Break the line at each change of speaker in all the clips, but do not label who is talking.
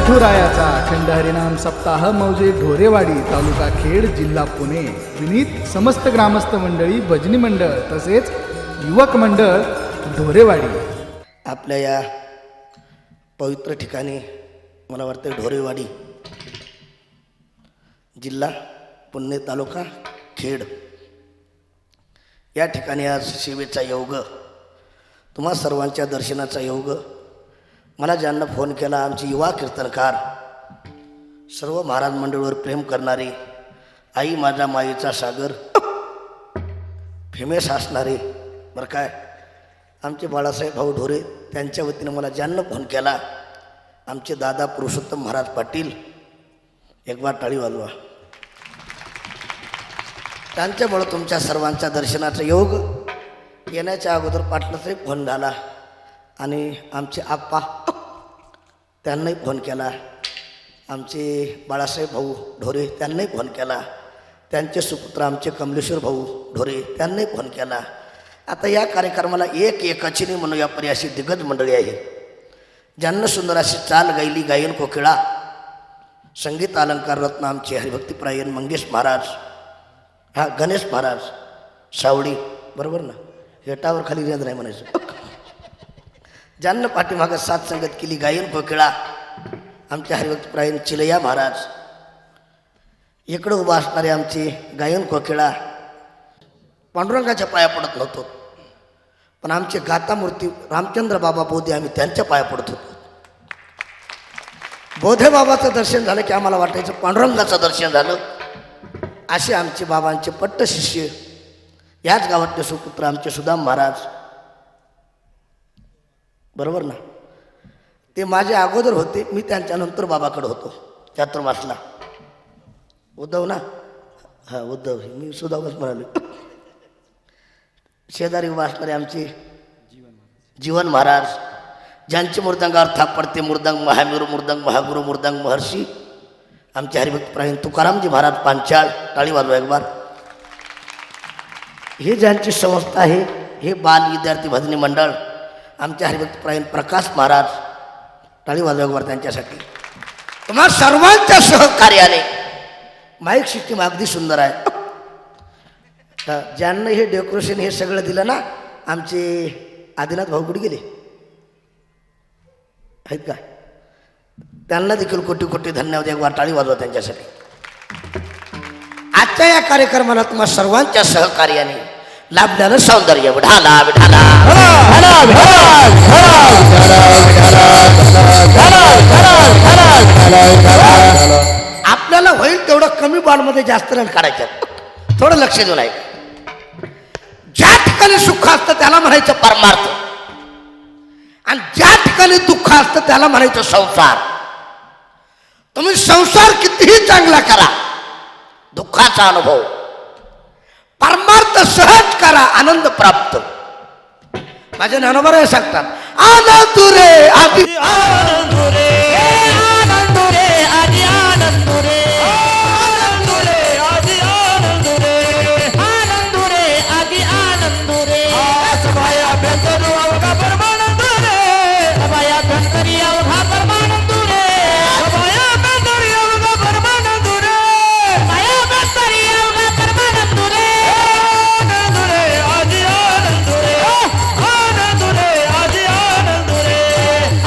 विठुरायाचा अखंड हरिनाम सप्ताह मौजे ढोरेवाडी तालुका खेड जिल्हा पुणे विनीत समस्त ग्रामस्थ मंडळी भजनी मंडळ तसेच युवक मंडळ ढोरेवाडी.
आपल्या या पवित्र ठिकाणी मला वाटतं ढोरेवाडी जिल्हा पुणे तालुका खेड या ठिकाणी आज सेवेचा योग, तुम्हा सर्वांच्या दर्शनाचा योग. मला ज्यांना फोन केला आमचे युवा कीर्तनकार, सर्व महाराज मंडळावर प्रेम करणारे, आई माझा मायेचा सागर फेमस असणारे बरं काय आमचे बाळासाहेब भाऊ ढोरे, त्यांच्या वतीनं मला ज्यांना फोन केला आमचे दादा पुरुषोत्तम महाराज पाटील, एक बार टाळी वाजवा. त्यांच्यामुळं तुमच्या सर्वांच्या दर्शनाचा योग. येण्याच्या अगोदर पाटलाचाही फोन झाला आणि आमचे आप्पा त्यांनाही फोन केला, आमचे बाळासाहेब भाऊ ढोरे त्यांनाही फोन केला, त्यांचे सुपुत्र आमचे कमलेश्वर भाऊ ढोरे त्यांनाही फोन केला. आता या कार्यक्रमाला एक एकाची म्हणून या परी अशी दिग्गज मंडळी आहे ज्यांना सुंदर अशी चाल गायली, गायन कोकिळा, संगीत अलंकार रत्न आमचे हरिभक्तीपरायण मंगेश महाराज, हा गणेश महाराज सावडी, बरोबर ना, हेटावर खाली रेंज नाही म्हणायचं. ज्यांना पाठीमागं साथ संगत केली, गायन कोकिळा आमचे हरिभक्तीपरायण चिलया महाराज, इकडं उभा असणारे आमचे गायन कोकिळा. पांडुरंगाच्या पाया पडत नव्हतो, पण आमचे गातामूर्ती रामचंद्र बाबा बोधे आम्ही त्यांच्या पाया पडत होतो. बोधे बाबाचं दर्शन झालं की आम्हाला वाटायचं पांडुरंगाचं दर्शन झालं. असे आमचे बाबांचे पट्ट शिष्य, याच गावातले सुपुत्र आमचे सुदाम महाराज, बरोबर ना, ते माझ्या अगोदर होते, मी त्यांच्यानंतर बाबाकडे होतो चातुर्मासला. उद्धव ना, हा उद्धव, मी सुदामच म्हणालो. शेजारी उभा असणारे आमचे जीवन महाराज, ज्यांचे मृदंगावर थाप पडते, मृदंग महामेरू, मृदंग महागुरु, मृदंग महर्षी आमचे हरिभक्तपरायण तुकारामजी महाराज पांचाळ, टाळी वाजवा एक बार. हे ज्यांची संस्था आहे, हे बाल विद्यार्थी भजनी मंडळ आमचे हरिभक्तपरायण प्रकाश महाराज, टाळी वाजवा एक बार त्यांच्यासाठी. तुम्हा सर्वांच्या सहकार्याने माईक सिस्टीम अगदी सुंदर आहे. ज्यांना हे डेकोरेशन हे सगळं दिलं ना, आमचे आदिनाथ भाऊ कुठे गेले आहेत का, त्यांना देखील कोटी कोटी धन्यवाद, एक बार टाळी वाजवा त्यांच्यासाठी. आजच्या या कार्यक्रमाला तुम्हा सर्वांच्या सहकार्याने लाभल्यानं सौंदर्य विठाला विठाला आपल्याला होईल तेवढं कमी बॉलमध्ये जास्त रन काढायचं, थोडं लक्ष देऊन आहे. ज्या ठिकाणी सुख असतं त्याला म्हणायचं परमार्थ, आणि ज्या ठिकाणी दुःख असतं त्याला म्हणायचं संसार. तुम्ही संसार कितीही चांगला करा, दुःखाचा अनुभव, परमार्थ सहज करा, आनंद प्राप्त. माझ्या ज्ञानोबा सांगतात, आनंद रे आधी आनंद रे, आनंद रे आधी आनंद रे, आनंद रे आधी आनंद रे, आनंद रे आधी आनंद रे. सभाया बेंतरू अवघा परमानंद रे, सभाया बेंतरी अवघा परमानंद रे, सभाया बेंतरी अवघा परमानंद रे, सभाया बेंतरी अवघा परमानंद रे. आनंद रे आधी आनंद रे, आनंद रे आधी आनंद रे,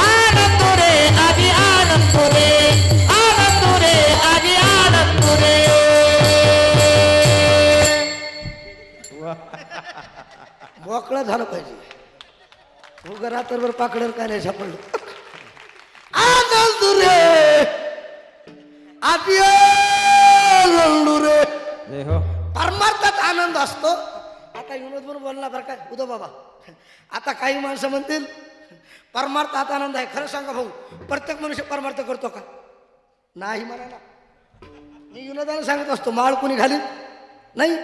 आनंद रे आधी आनंद रे, आनंद रे आधी आनंद रे. मोकळं झालं पाहिजे, उगा रात्रभर पाकडर काय नाही सापडलं. आनंद रे आधी आनंद रे, परमार्थात आनंद असतो. आता विनोद म्हणून बोलला बरं काय उदो बाबा, आता काही माणसं म्हणतील परमार्थात आनंद आहे. खरं सांगा भाऊ, प्रत्येक मनुष्य परमार्थ करतो का? नाही म्हणाला. मी विनोदाने सांगत असतो, माळ कुणी घालील नाही,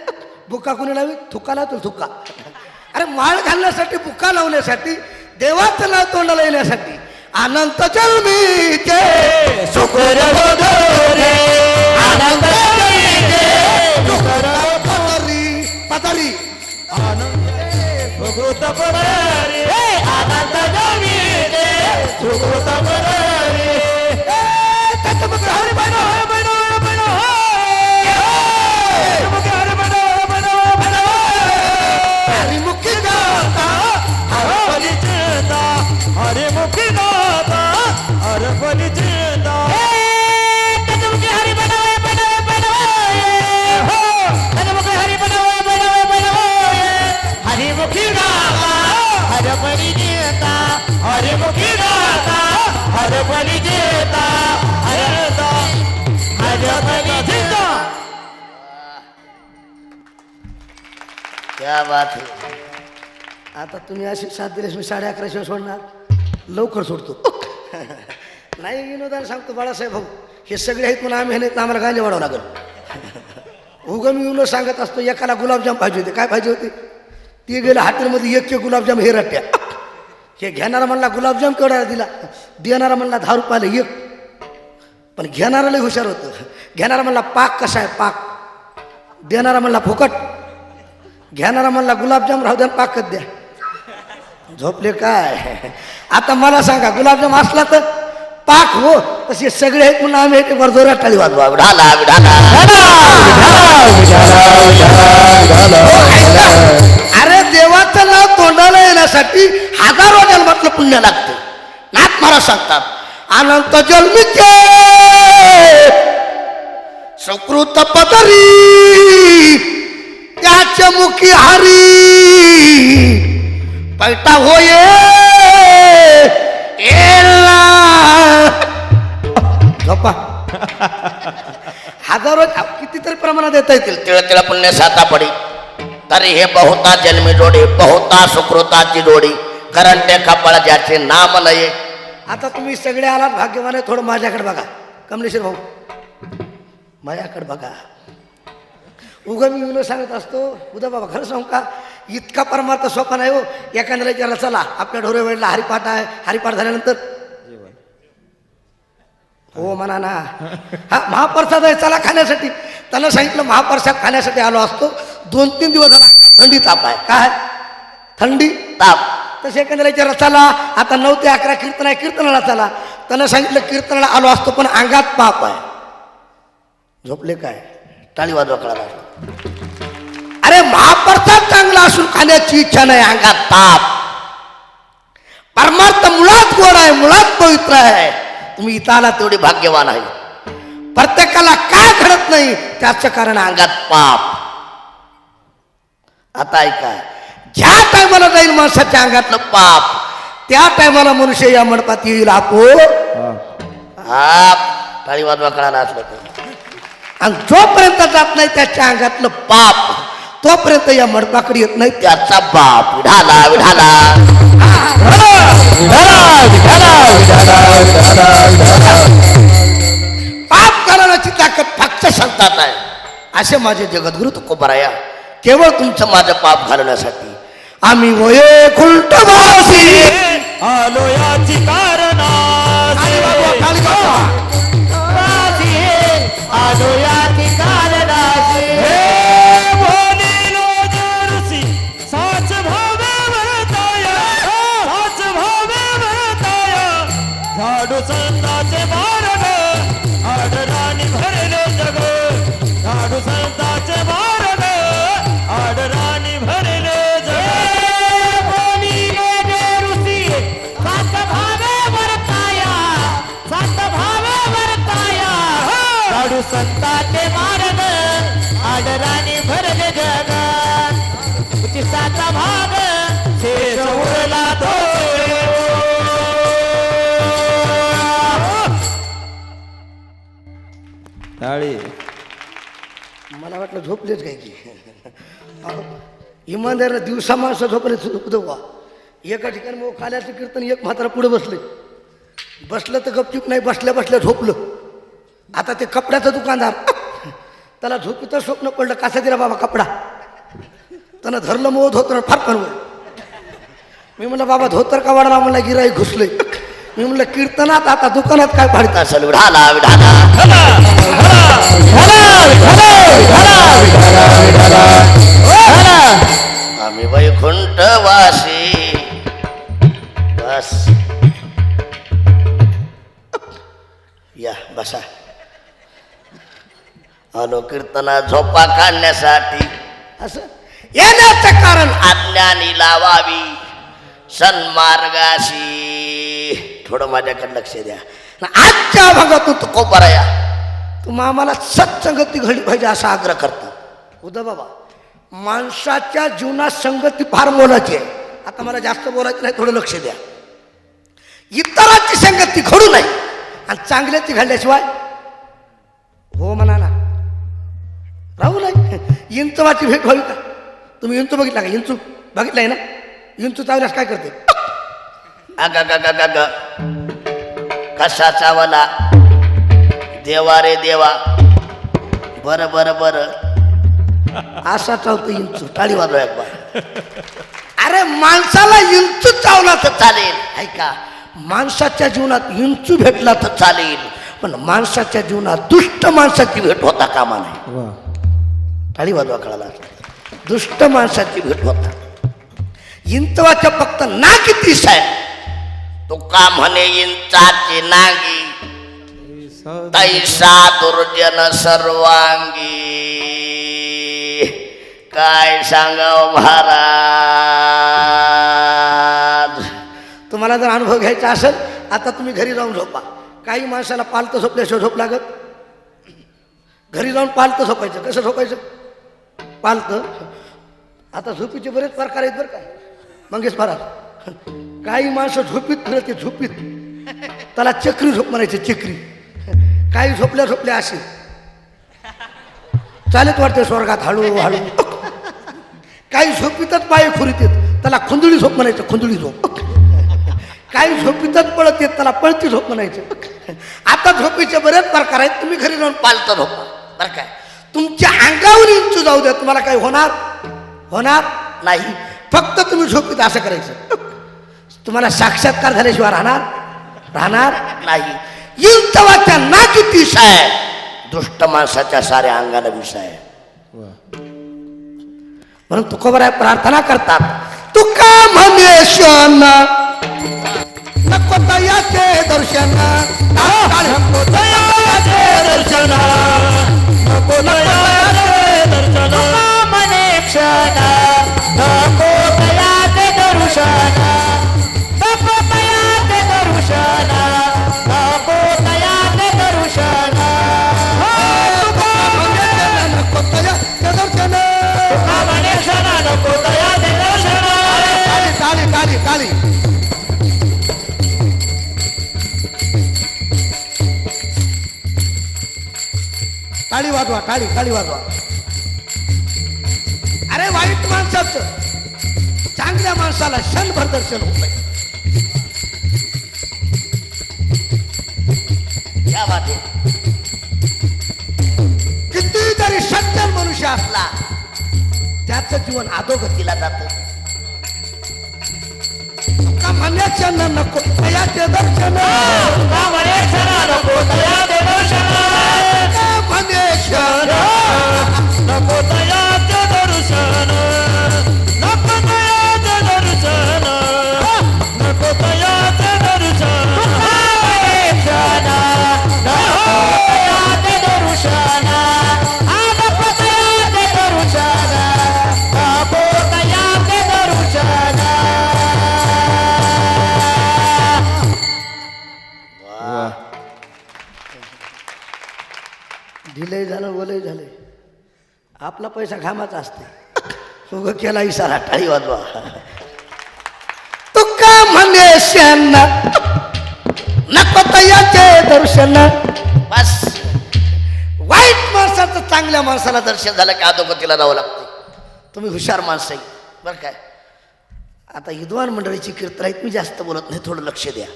बुक्का कुणी लावी, थुक्का लावतो थुक्का. अरे माळ घालण्यासाठी, बुक्का लावण्यासाठी, देवाचं नाव तोंडाला येण्यासाठी, अनंत जन्मीचे सुख रे आनंद पदरी आनंद भगवत पदरी, आनंद जन्मीचे सुख पदरी.
हरता हरता भाजपने जिंदा.
क्या बात है. आता तुम्ही अशी साथ दिलीस मी 11:30 शिवाय सोडणार. लवकर सोडतो. नाही विनोदाने सांगतो बाळासाहेब भाऊ हे सगळे आहेत म्हणून आम्ही हे नाहीत आम्हाला गांजे वाढावं लागेल. उगम विनोद सांगत असतो एकाला गुलाबजाम पाहिजे होते. काय पाहिजे होते ते गेलं हॉटेलमध्ये एक गुलाबजाम हे रट्ट्या. हे घेणारा म्हणला गुलाबजाम केवढा दिला देणारा म्हणला 10 रुपयाला एक. पण घेणारा लय हुशार होतं. घेणारा म्हणला पाक कसा आहे पाक. देणारा म्हणला फुकट. घेणारा म्हणला गुलाबजाम राहू द्या पाकच द्या. झोपले काय. आता मला सांगा गुलाबजाम असला तर पाक हो तसे सगळे आहेत म्हणून आम्ही एक वर जोरात टाळी वाजवा. ढाला ढाला. अरे देवाचं नाव तोंडाला येण्यासाठी हजारो जन्मातलं पुण्य लागतं. नाथ महाराज सांगतात अनंत जन्मीचे सुकृत पदरी त्याच्या मुखी हरी पैटा होये झोपा. हजारो कितीतरी प्रमाणात येता येतील. तिळ तिळ पुण्य साता पडी तरी हे बहुता जन्मी जोडी बहुता सुकृताची जोडी करंटे कपाळ ज्याचे नाम नये. आता तुम्ही सगळे आलात भाग्यवान. थोडं माझ्याकडे बघा कमलेश्वर भाऊ माझ्याकडे बघा. उगा मी विनोद सांगत असतो उद्या बाबा खरं सांगू का इतका परमार्थ सोपा नाही हो. एखाद्याला विचारला चला आपल्या ढोरेवाडीला हरिपाठ आहे हरिपाठ झाल्यानंतर हो म्हणा ना हा महाप्रसाद आहे चला खाण्यासाठी. त्याला सांगितलं महाप्रसाद खाण्यासाठी आलो असतो. 2-3 दिवस झाला थंडी ताप आहे. काय थंडी ताप. तसे एखाद्याला विचारला चला आता 9 ते 11 कीर्तन आहे कीर्तनाला चला. त्यानं सांगितलं कीर्तनाला आलो असतो पण अंगात पाप आहे. झोपले काय टाळी वाजवा कळाला. अरे महाप्रसाद चांगला असून खाण्याची इच्छा नाही अंगात ताप. परमार्थ मुळात गोड आहे मुळात पवित्र आहे. तुम्ही इथं आला तेवढे भाग्यवान आहे. प्रत्येकाला काय घडत नाही त्याचं कारण अंगात पाप. आता ऐका ज्या टायमाला जाईल माणसाच्या अंगातलं पाप त्या टायमाला मनुष्य या मंडपात येईल. आपो टाळी वाजवा कळाला असलं तर. आणि जोपर्यंत जात नाही त्याच्या अंगातलं पाप तोपर्यंत या मंडपाकडे येत नाही त्याचा बाप. विढाला विढाला पाप करण्याची ताकद फक्त संतात आहे. असे माझे जगद्गुरु तुकोबाराया केवळ तुमचं माझं पाप घालवण्यासाठी आम्ही वैकुंठवासी
आलो याची कारणासी आलो याची कारणासी हे बोलिलो जरुसी साच भावे वरताया साच भावे वरताया झाडू संताचे मार्ग आडराणी भरले जग झाडू संताचे मार्ग आडराणी भरले जग बोलिलो जरुसी साच भावे वरताया साच भावे वरताया झाडू संताचे मार्ग आडराणी भरले जगात उचिताचा भाग शेष उरला तो.
मला वाटलं झोपलेच काय की इमानदार दिवसा माणसं झोपले झोपतो. एका ठिकाणी मग काल्याचं कीर्तन एक म्हातारा पुढे बसलं तर गपचूप नाही बसल्या बसल्या झोपलं. आता ते कपड्याचं दुकानदार त्याला झोपीचं स्वप्न पडलं कसा दिला बाबा कपडा. त्यानं धरलं मग धोतर फार फरवलं. मी म्हणलं बाबा धोतर का वाढला म्हणलं गिराई घुसले. मी म्हणलं कीर्तनात आता दुकानात काय फाडत असेल. विढाला विढाला आम्ही वैकुंठवासी बस या बसा. आलो कीर्तना झोपा काढण्यासाठी. असं येण्याचं कारण अज्ञानी लावावी सन्मार्गाशी. थोडं माझ्याकडे लक्ष द्या. आजच्या भागातून तुकोबाराया तुम्ही आम्हाला सत्संगती घडली पाहिजे असा आग्रह करता. उदा बाबा माणसाच्या जीवनात संगती फार मोलाची आहे. आता मला जास्त बोलायचं नाही थोडं लक्ष द्या. इतरांची संगती घडू नये आणि चांगल्याची घडल्याशिवाय हो म्हणा ना, राहू नाही. इंचवाची भेट व्हावी का? तुम्ही इंचू बघितला का? इंचू बघितलाय ना? इंचू चावल्यास काय करते?
अग कसा चावला देवा रे देवा. बर बर बर
असा चावतो इंचू. टाळी वाजवा एक बार. अरे माणसाला इंचू चावला तर चालेल, ऐका, माणसाच्या जीवनात इंचू भेटला तर चालेल, पण माणसाच्या जीवनात दुष्ट माणसाची भेट होता कामा नाही. टाळी वाजवा कळाला. दुष्ट माणसाची भेट होता. इंचवाच्या फक्त ना किती साहेब
तू का म्हणे इंचाची नांगी तैसा दुर्जन सर्वांगी. काय सांगाव महाराज.
तुम्हाला जर अनुभव घ्यायचा असेल, आता तुम्ही घरी जाऊन झोपा. काही माणसाला पालतं झोपल्याशिवाय झोप लागत. घरी जाऊन पालतं झोपायचं. कसं झोपायचं? पालतं. आता झोपीचे बरेच प्रकार आहेत बरं का मंगेश महाराज. काही माणसं झोपीत ते झोपीत त्याला चक्री झोप म्हणायचे. चक्री. काही झोपल्या झोपल्या असे चालत वाटते स्वर्गात हळू हळू. काही झोपीतच पाय खुरीत येत त्याला खुंदळी झोप म्हणायचं. खुंदळी झोप. काही झोपीतच पळत येत त्याला पळती झोप म्हणायचं. आता झोपीचे बरेच प्रकार आहेत. तुम्ही घरी जाऊन
पालतं झोपा बर काय.
तुमच्या अंगावर इंचू जाऊ द्या, तुम्हाला काही होणार नाही. फक्त तुम्ही झोपीत असं करायचं. तुम्हाला साक्षात्कार झाल्याशिवाय राहणार
नाही.
इंचवाच्या ना किती
आहे दुष्ट माणसाच्या साऱ्या अंगाला विष आहे.
म्हणून तुकोबराय प्रार्थना करतात. तुका म्हणेशन नको तयाचे दर्शन.
नको दयाचे दर्शन, नको दयाचे दर्शन. मने क्षण नको दयाचे दर्शन, नको दयाचे दर्शन, नको दयाचे दर्शन.
नको तयाचे दर्शन.
मने क्षण नको दयाचे दर्शन.
काली काली काली. टाळी वाजवा. टाळी वाजवा. अरे वाईट माणसाचं चांगल्या माणसाला क्षणभर दर्शन होत नाही.
या बात आहे.
किती जरी सज्जन मनुष्य असला त्याचं जीवन अधोगतीला जात. का म्हणण्याचं नको तयाचे दर्शन.
मने क्षण नको दयाचे दर्शन, नको दयाचे दर्शन, नको दयाचे दर्शन, नको दयाचे दर्शन. दयाचे दर्शन, नको दयाचे दर्शन, नको दयाचे दर्शन.
ढिलही झालं ओलही झालं. आपला पैसा घामाचा असते. उग केला इशारा. टाळी वाजवा. तुका म्हणेशन नको तयाचे दर्शन.
बस
वाईट माणसाचं चांगल्या माणसाला
दर्शन झालं की अधोगतीला जावं लागतं. तुम्ही हुशार माणसं आहे बरं काय.
आता विद्वान मंडळीची कीर्तन आहेत. मी जास्त बोलत नाही, थोडं लक्ष द्या.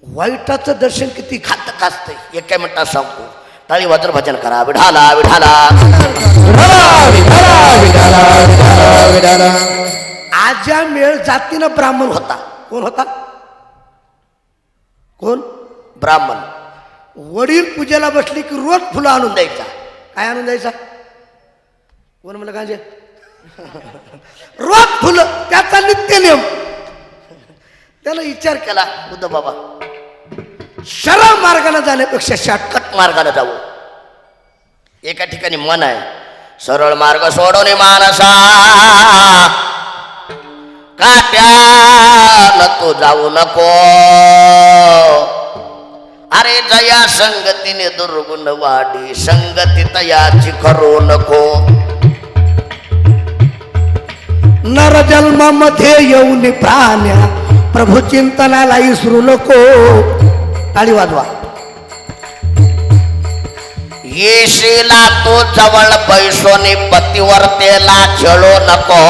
वाईटाचं दर्शन किती
घातक असतंय. एका मिनिटात सांगतो. टाळी वाजर भजन करा. विढाला विढाला.
आज्या मेळ जातीनं ब्राह्मण होता. कोण होता? कोण?
ब्राह्मण.
वडील पूजेला बसली की रोज फुलं आणून द्यायचा. काय आणून द्यायचा? कोण म्हणलं गांजे? रोज फुलं. त्याचा नित्य नियम. त्याला विचार केला
बुद्ध बाबा
सरळ मार्गाने जाण्यापेक्षा शॉर्टकट
मार्गाने जावं. एका ठिकाणी मन आहे. सरळ मार्ग सोडून मानसा काट्याला तू जाऊ नको. अरे जया संगतीने दुर्गुण वाढी संगती तयाची करू नको.
नर जन्मामध्ये येऊन प्राण्या प्रभू चिंतनाला विसरू नको. टाळी वाजवा.
येशीला तू जवळ पैसोनी पतिवर्तेला छळू नको.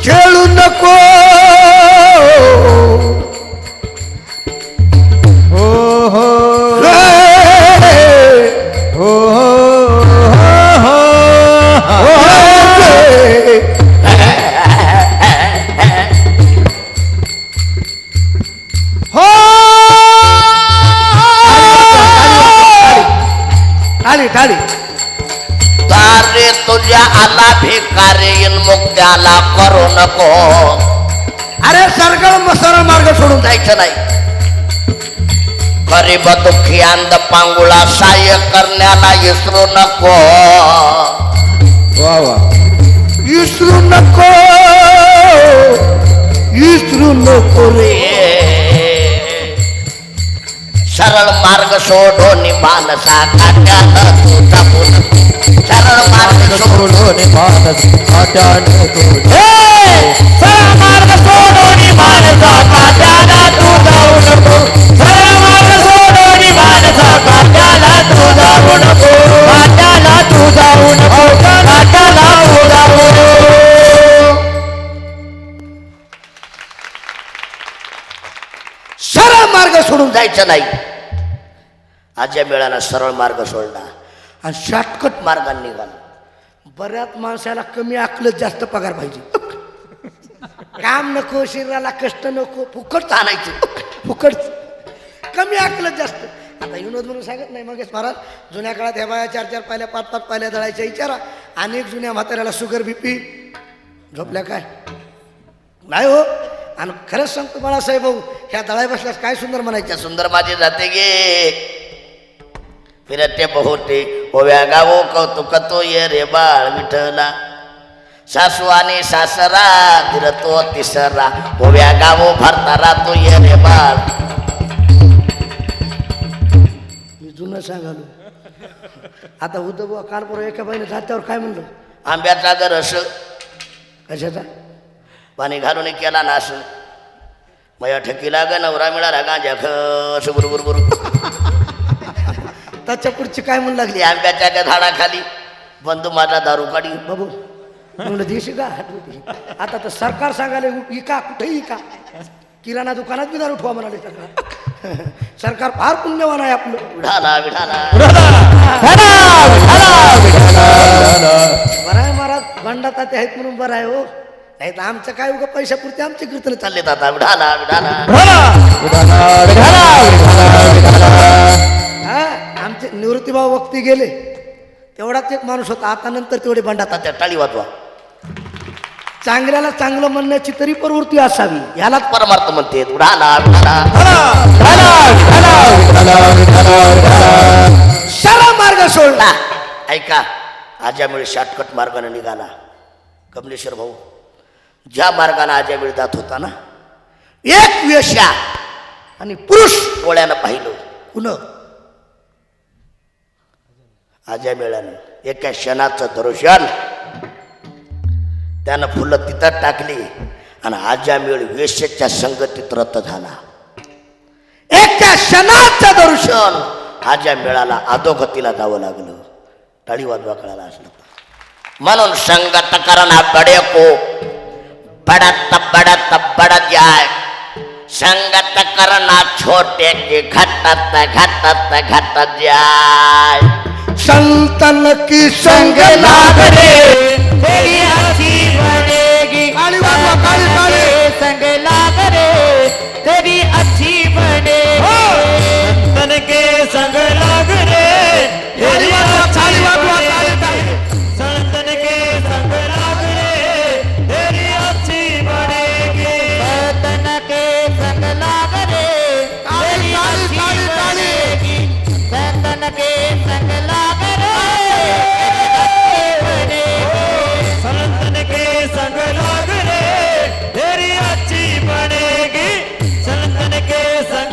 खेळू नको.
हो हो हो
टाळी टाळी.
तारे तुझ्या आला भिकारीन मुक्त्याला करू नको.
अरे सरळ मार्ग सोडून
जायचं नाही. गरीब दुःखी अंध पांगुळा सहाय्य करण्याला विसरू नको.
वा वा.
विसरू नको. विसरू नको रे.
सरळ मार्ग सोडून मानसा काट्याला तू जगू नको. सरळ मार्ग सोडून
मानस काट्यानं तू
सरळ मार्ग सोडून मानसा काट्याला तू जाऊ नको. सरळ मार्ग सोडून मानसा काट्याला तू जाऊ नको. काट्याला तू जाऊ नको. काट्याला तू जाऊ नको.
सरळ मार्ग सोडून
जायचं नाही. आज्या मेळानं सरळ मार्ग सोडला
आणि शॉर्टकट मार्गाने निघाला. बऱ्याच माणसाला कमी आकलत जास्त पगार पाहिजे. काम नको, शरीराला कष्ट नको, फुकट आणायचं. फुकट कमी आकलत जास्त. आता विनोद म्हणून सांगत नाही मगेच महाराज, जुन्या काळात ह्या बाया 4-4 पायल्या 5-5 पायल्या दळायच्या. विचारा अनेक जुन्या म्हाताऱ्याला शुगर बीपी झोपल्या काय नाही हो. आणि खरंच सांगतो बाळासाहेब भाऊ, ह्या दळाय बसल्यास काय सुंदर म्हणायच्या.
सुंदर माझी जाते गे फिरते बहुते ओव्या गावो कौतुक तो ये रे बाळ विठला. सासू आणि सासरा फिरतो तिसरा ओव्या गावो भरतारा तो ये रे बाळ.
मी जुनं सांगालो. आता उद्धव कानपूर एका बाईने जात्यावर काय म्हणलं.
आंब्याचा गरस
कशाचा
पाणी घालून केला नाश. मया ठकीला ग नवरा मिळाला गांजा खस बुरबुर बुर.
त्याच्या पुढची काय म्हणू लागली.
आंब्याच्या त्या झाडाखाली बंधू माझा दारू काढी.
बाबू म्हणलं देशी का. आता तर सरकार सांगायला इका कुठेही इका. किराणा दुकानात बी दारू ठेवा म्हणाले सरकार. सरकार फार पुण्यवान आहे आपलं.
विढाला विढाला
बरं आहे महाराज, बंडा ताते आहेत म्हणून बरं आहे हो. नाही तर आमचं काय उगा पैशापुरते आमचे कीर्तन चालले.
चालले आता विढाला विढाला.
हा आमचे निवृत्तीभाऊ वक्ती गेले तेवढाच एक माणूस होता. आता नंतर तेवढे बंडा तात्या.
त्या टाळी वाजवा.
चांगल्याला चांगलं म्हणण्याची तरी प्रवृत्ती असावी.
यालाच परमार्थ म्हणते. विढाला विढाला.
सरळ मार्ग सोडला.
ऐका आज्यामुळे शॉर्टकट मार्गाने निघाला. कमलेश्वर भाऊ ज्या मार्गाने आज्यामुळे जात होता ना, एक वेश्या आणि पुरुष डोळ्यानं पाहिलं. कुण आज्या मेळ्यानं एका क्षणाचं दर्शन. त्यानं फुलं तिथं टाकली आणि आज्या मेळ वेश्याच्या संगतीत रत झाला. एका क्षणाचं दर्शन आज्या मेळाला अधोगतीला जावं लागलं. टाळी वाजवा कळाला असलं. म्हणून संगत करना बडे को बडत बडत बडत जाय. संगत करना छोटे के घटत घटत घटत जाय.
संतन की संग लाग रे
तेरी अच्छी बनेगी.
काली वाजवा, काली काली.
संग लाग रे तेरी अच्छी बनेगी. संतन के संग लाग रे तेरी अच्छी बनेगी. संतन के संग लाग रे तेरी अच्छी बनेगी. संतन के संग लाग रे तेरी अच्छी बनेगी. संतन के संग लाग संतन के संग लाग रे तेरी अच्छी बनेगी. संतन के संग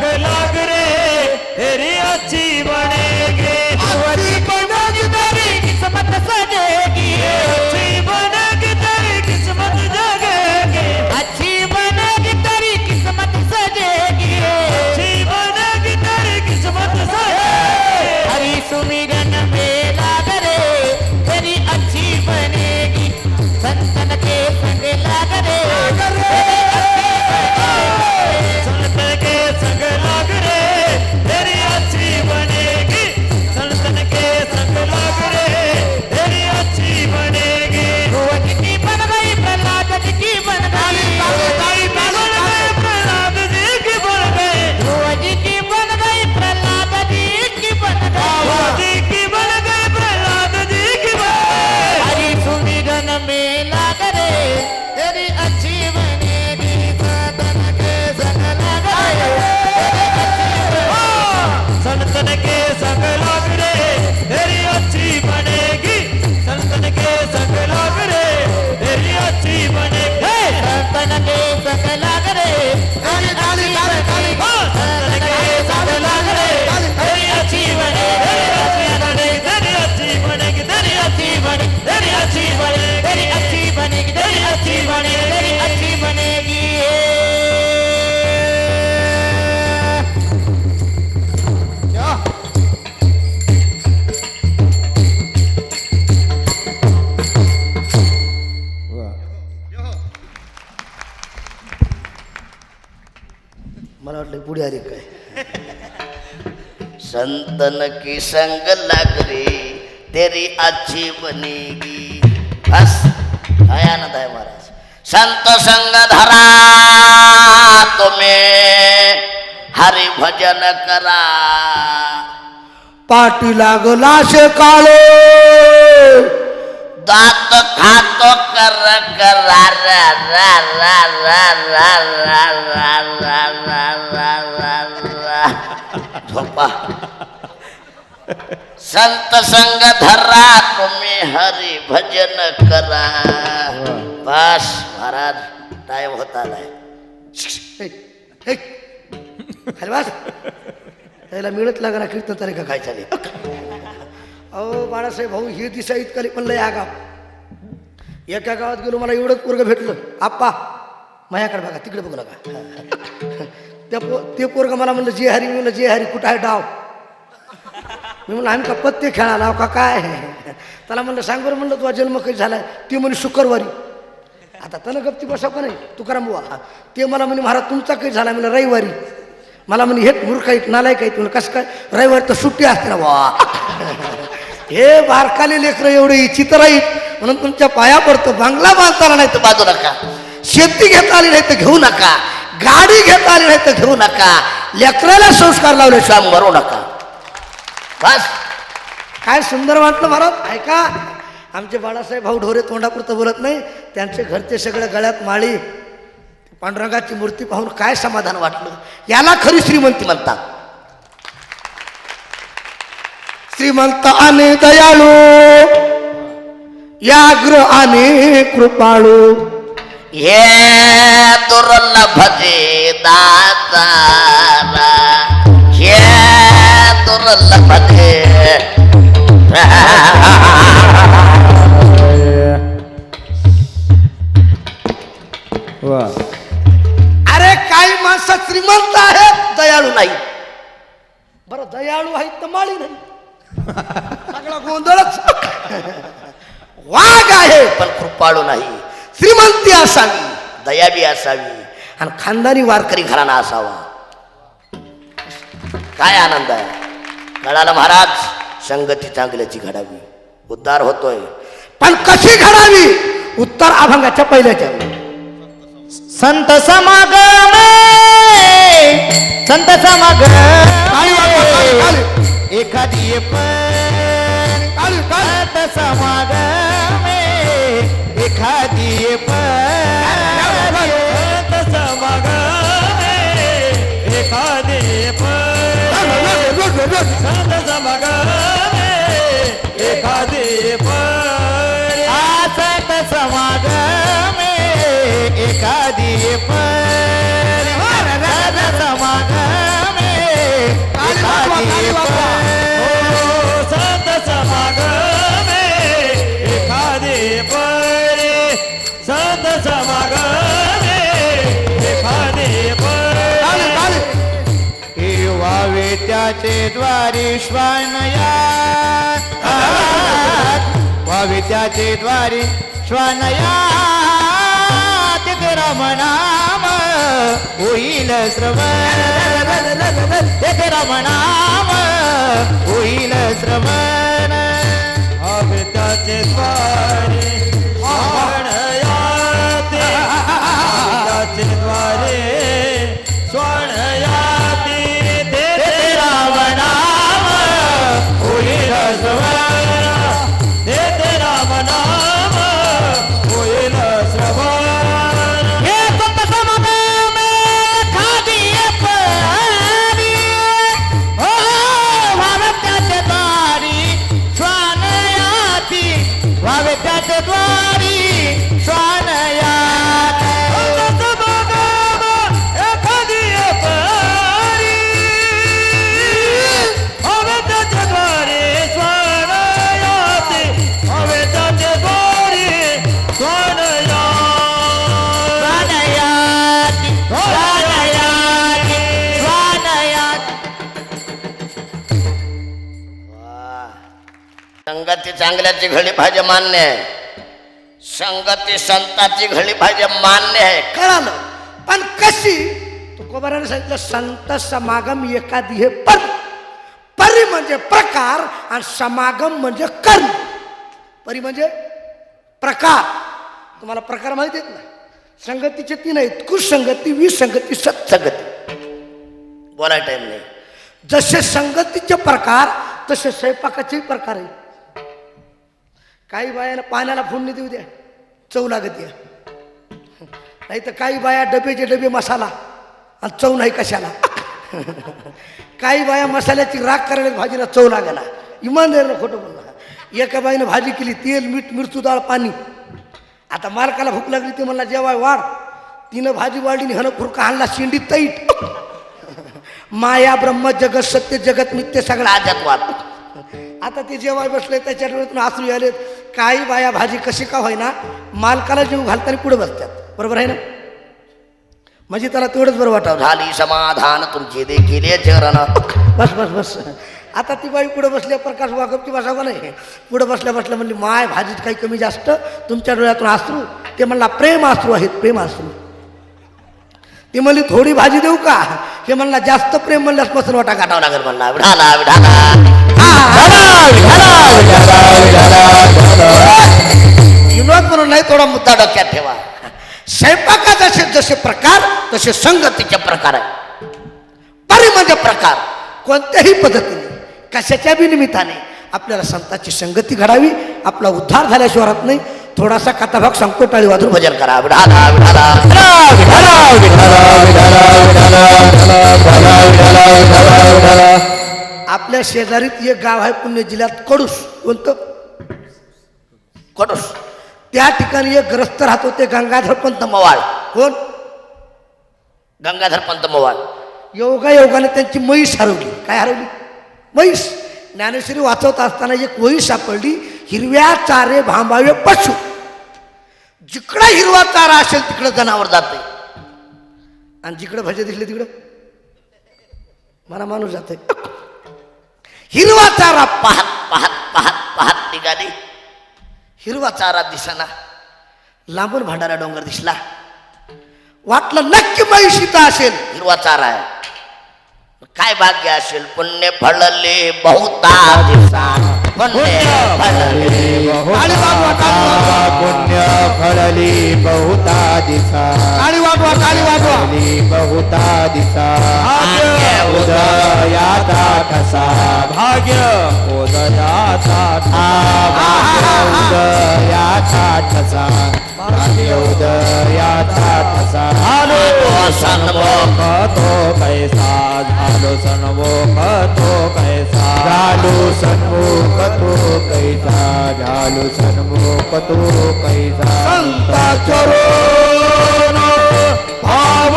मला वाटलं पुढे आली काय.
संतन की संग लग रे तेरी अच्छी बनेगी. बस काय आनंद आहे महाराज. संत संग धरा तुम्ही हरि भजन करा.
पाठी लागला शे काळे
दात खातो कर करा रा रा रा रा रा रा रा रा रा रा रा. झोपा. संत संग धरा तुम्ही हरी भजन करा. बस महाराज टाइम होत आलाय.
खाली बस. त्याला मिळत लागला कीर्तन तरी का काय चालेल. अहो बाळासाहेब भाऊ हे दिसा इतकाली पण लय आगाव. एका गावात गेलो मला एवढंच पोरग भेटलं. आप्पा माझ्याकडे बघा तिकडे बघू नका. ते पोरग मला म्हणलं जे हरी. मी म्हणलं जे हरी कुठं आहे डाव. मी म्हणलं आम्ही का पत्ते खेळाला का काय. त्याला म्हणलं सांग बरं. म्हणलं तुझा जन्म कधी झालाय. ते म्हणे शुक्रवारी. आता त्यानं गप्ती बसाव का नाही तुकाराम बुवा. ते मला म्हणे महाराज तुमचा काही झाला. म्हणलं रविवारी. मला म्हणे हे मूर्ख आहेत नालायक आहेत. म्हणलं कसं काय रविवारी तर सुट्टी असते ना बुवा. हे बारकाले लेकरं एवढे चित्र आहेत म्हणून तुमच्या पाया पडतो. बंगला बांधताना नाही तर बाजू नका. शेती घेता आली नाही तर घेऊ नका. गाडी घेता आली नाही तर घेऊ नका. लेकराला संस्कार लावल्याशिवाय मरू नका. बस काय सुंदर वाटलं महाराज. ऐका आमचे बाळासाहेब भाऊ ढोरे तोंडापुरतं बोलत नाही. त्यांचे घरचे सगळं गळ्यात माळी पांडुरंगाची मूर्ती पाहून काय समाधान वाटलं. याला खरी श्रीमंती म्हणतात. श्रीमंत आणि दयाळू व्याघ्र आणि कृपाळू
हे दुर्लभ जे दातारा. हे दुर्लभ जे.
अरे काही माणसं श्रीमंत आहेत दयाळू नाही. बरं दयाळू आहेत तर माळी नाही. सगळा गोंधळच. वाघ आहे
पण कृपाळू नाही.
श्रीमंती असावी
दयाबी असावी
आणि खानदानी वारकरी
घराणा असावा. काय आनंद आहे. कळालं महाराज. संगती चांगल्याची घडावी. उद्धार होतोय
पण कशी घडावी. उत्तर अभंगाच्या पहिल्याच्या
संत समागमे संत समागमे एखादी पण संत समागमे एखादी पण संत समागमे एखादी पण संत समागमे एखादी पण संत समागमे एखादी पण समागमे एखादी संत समागमे एखादी पण संत समागमे एखादी पण व्हावे त्याचे द्वारी श्वानया. व्हावे त्याचे द्वारी श्वानया. राम नाम होईल श्रवण. ते राम नाम होईल श्रवण. हवे त्याचे द्वारे श्वानयाते. त्याचे द्वारे श्वानयाते. ते राम नाम होईल श्रवण. ते राम नाम होईल श्रवण.
संगती चांगल्याची घडी पाहिजे मान्य आहे. संगती संताची घडी पाहिजे मान्य आहे.
कळालं पण कशी तुकोबाराने सांगितलं संत समागम एकादी हे परी म्हणजे प्रकार आणि समागम म्हणजे कर्म. परी म्हणजे प्रकार. तुम्हाला प्रकार माहिती आहेत ना? संगतीचे 3 आहेत: कुसंगती, विसंगती, सत्संगती.
बोलायला टाइम नाही.
जसे संगतीचे प्रकार तसे स्वयंपाकाचे प्रकार आहे. काही बायाला पाण्याला फोडणी देऊ द्या, चव लागत या. नाही तर काही बाया डबेचे डबे मसाला आणि चव नाही कशाला. काही बाया मसाल्याची राख करायला भाजीला चव लागायला. इमानदारीनं खोटं बोलला. एका बाईनं भाजी केली, तेल, मीठ, मिरचू, डाळ, पाणी. आता मालकाला भूक लागली, ते म्हणला जेवाय वाढ. तिनं भाजी वाढली, हनं फुरका आणला, शेंडी तैट. माया ब्रह्म जगत सत्य जगत मिथ्य सगळं आजात वाद. आता ते जेवाय बसले, त्याच्या डोळ्यातून आसरू आलेत. काही बाया भाजी कशी का होईना मालकाला जेव घालताना पुढे बसतात. बरोबर आहे ना? म्हणजे त्याला तेवढंच बरं वाटावं.
झाली समाधान तुमचे देखील चरण.
बस बस बस. आता ती बाई पुढे बसल्या, प्रकाश वागपची बसावं नाही. पुढे बसल्या बसल्या म्हणली माय भाजीत काही कमी जास्त, तुमच्या डोळ्यातून आसरू. ते म्हणला प्रेम आसरू आहेत, प्रेम आसरू. ती म्हणली थोडी भाजी देऊ का? हे म्हणला जास्त प्रेम म्हणल्यास पसर वाटा
गाठावं
गाठावं
लागेल म्हणला. विढाला विढाला विनोद म्हणून नाही, थोडा मुद्दा डोक्यात ठेवा. स्वयंपाकात असे जसे प्रकार तसे संगतीचे प्रकार आहे. परी म्हणजे प्रकार.
कोणत्याही पद्धतीने कशाच्या बी निमित्ताने आपल्याला संतांची संगती घडावी. आपला उद्धार झाल्याशिवाय राहत नाही. थोडासा कथाभाग सांगतो, टाळी वाजून
भजन करा. विढाला विढाला
आपल्या शेजारीत एक गाव आहे पुणे जिल्ह्यात, कडूस. कोणतं?
कडूस.
त्या ठिकाणी एक ग्रस्त राहत होते, गंगाधर पंत
मवाळ.
कोण?
गंगाधर पंत मवाळ.
योगायोगाने त्यांची म्हैस हरवली. काय हरवली? म्हैस. ज्ञानेश्वरी वाचवत असताना एक म्हैस सापडली. हिरव्या चारे भांबावे पशु. जिकडं हिरवा चारा असेल तिकडं जनावर जाते, आणि जिकडं भजे दिसले तिकडं मला माणूस जाते. हिरवा चारा
पाहत पाहत पाहत पाहत निघाली. हिरवा चारा दिसना.
लांबून भांडारा डोंगर दिसला. वाटलं नक्की म्हैस इथं असेल.
हिरवा चारा आहे. काय भाग्य असेल. पुण्य फळले बहुता दिवसात. पुण्य फळले
आणि वागवा, काळी वागवा.
पुण्य फळली बहुता दिसा.
काळी वागवा, काळी वागवा.
बहुता दिसा. उदयाचा ठसा भाग्य उदयाचा उदयाचा ठसा भाग्य उदयाचा ठसा.
आलो सन्मुख
तो कैसा झालो सन्मुख तो कैसा झालो सन्मुख तो कैसा झालो सन्मुख तो कैसा.
संता चरण
भाव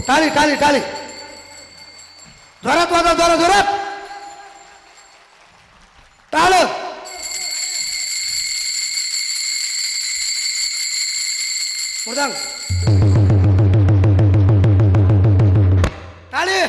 टाळी टाळी टाळी. जोरात वाजवा, जोरात जोरात. टाळ. मृदंग. टाळी.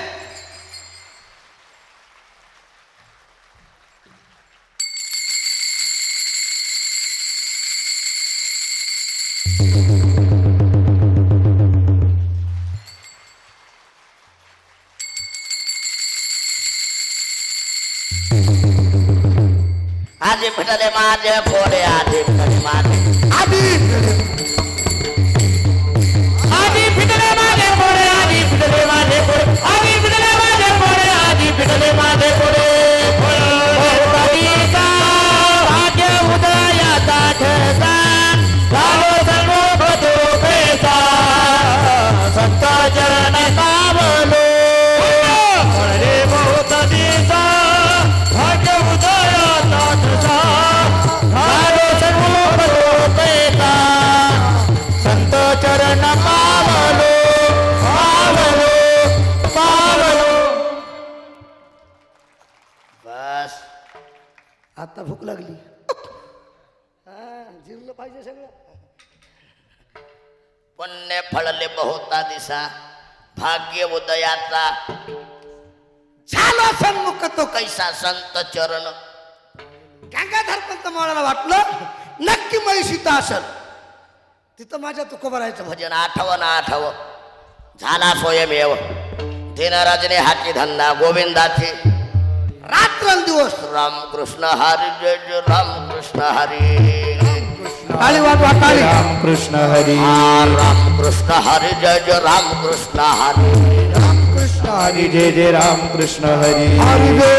आधी फिटले माझे फोडे आधी फिटले माझे
आधी
आधी फिटले माझे पोरे आधी फिटले माझे पोरे आधी फिटले माझे पोरे आधी फिटले माझे पोरे बहुतांचा भाग्य उदयाचा ठसा झालो सर्व बदोपेचा संत चरण सावलो रे बहुतांचा भाग्य उदयाचा ठसा झालो सर्व बदोपेचा संत चरण पावलो पावलो पावलो.
बस
आता भूक लागली जिरलं पाहिजे सगळं.
पुण्य फळले बहुता दिसा भाग्य उदयाचा
झाला सन्मुख तो
कैसा संत चरण
गंगाधर पंत मावळाला वाटलं नक्की म्हैशीता असेल तिथं माझ्या तुकोबरायचं भजन.
भजन आठवं ना आठवं झाला स्वयमेव दिनरजने हाती धंदा गोविंदाची
रात्रंदिवस
रामकृष्ण हरी जय जय रामकृष्ण हरी
टाळी वाजवा टाळी.
कृष्ण हरी
रामकृष्ण हरी जय जय रामकृष्ण हरी
कृष्ण हरी जय जय राम कृष्ण हरी
हरी जय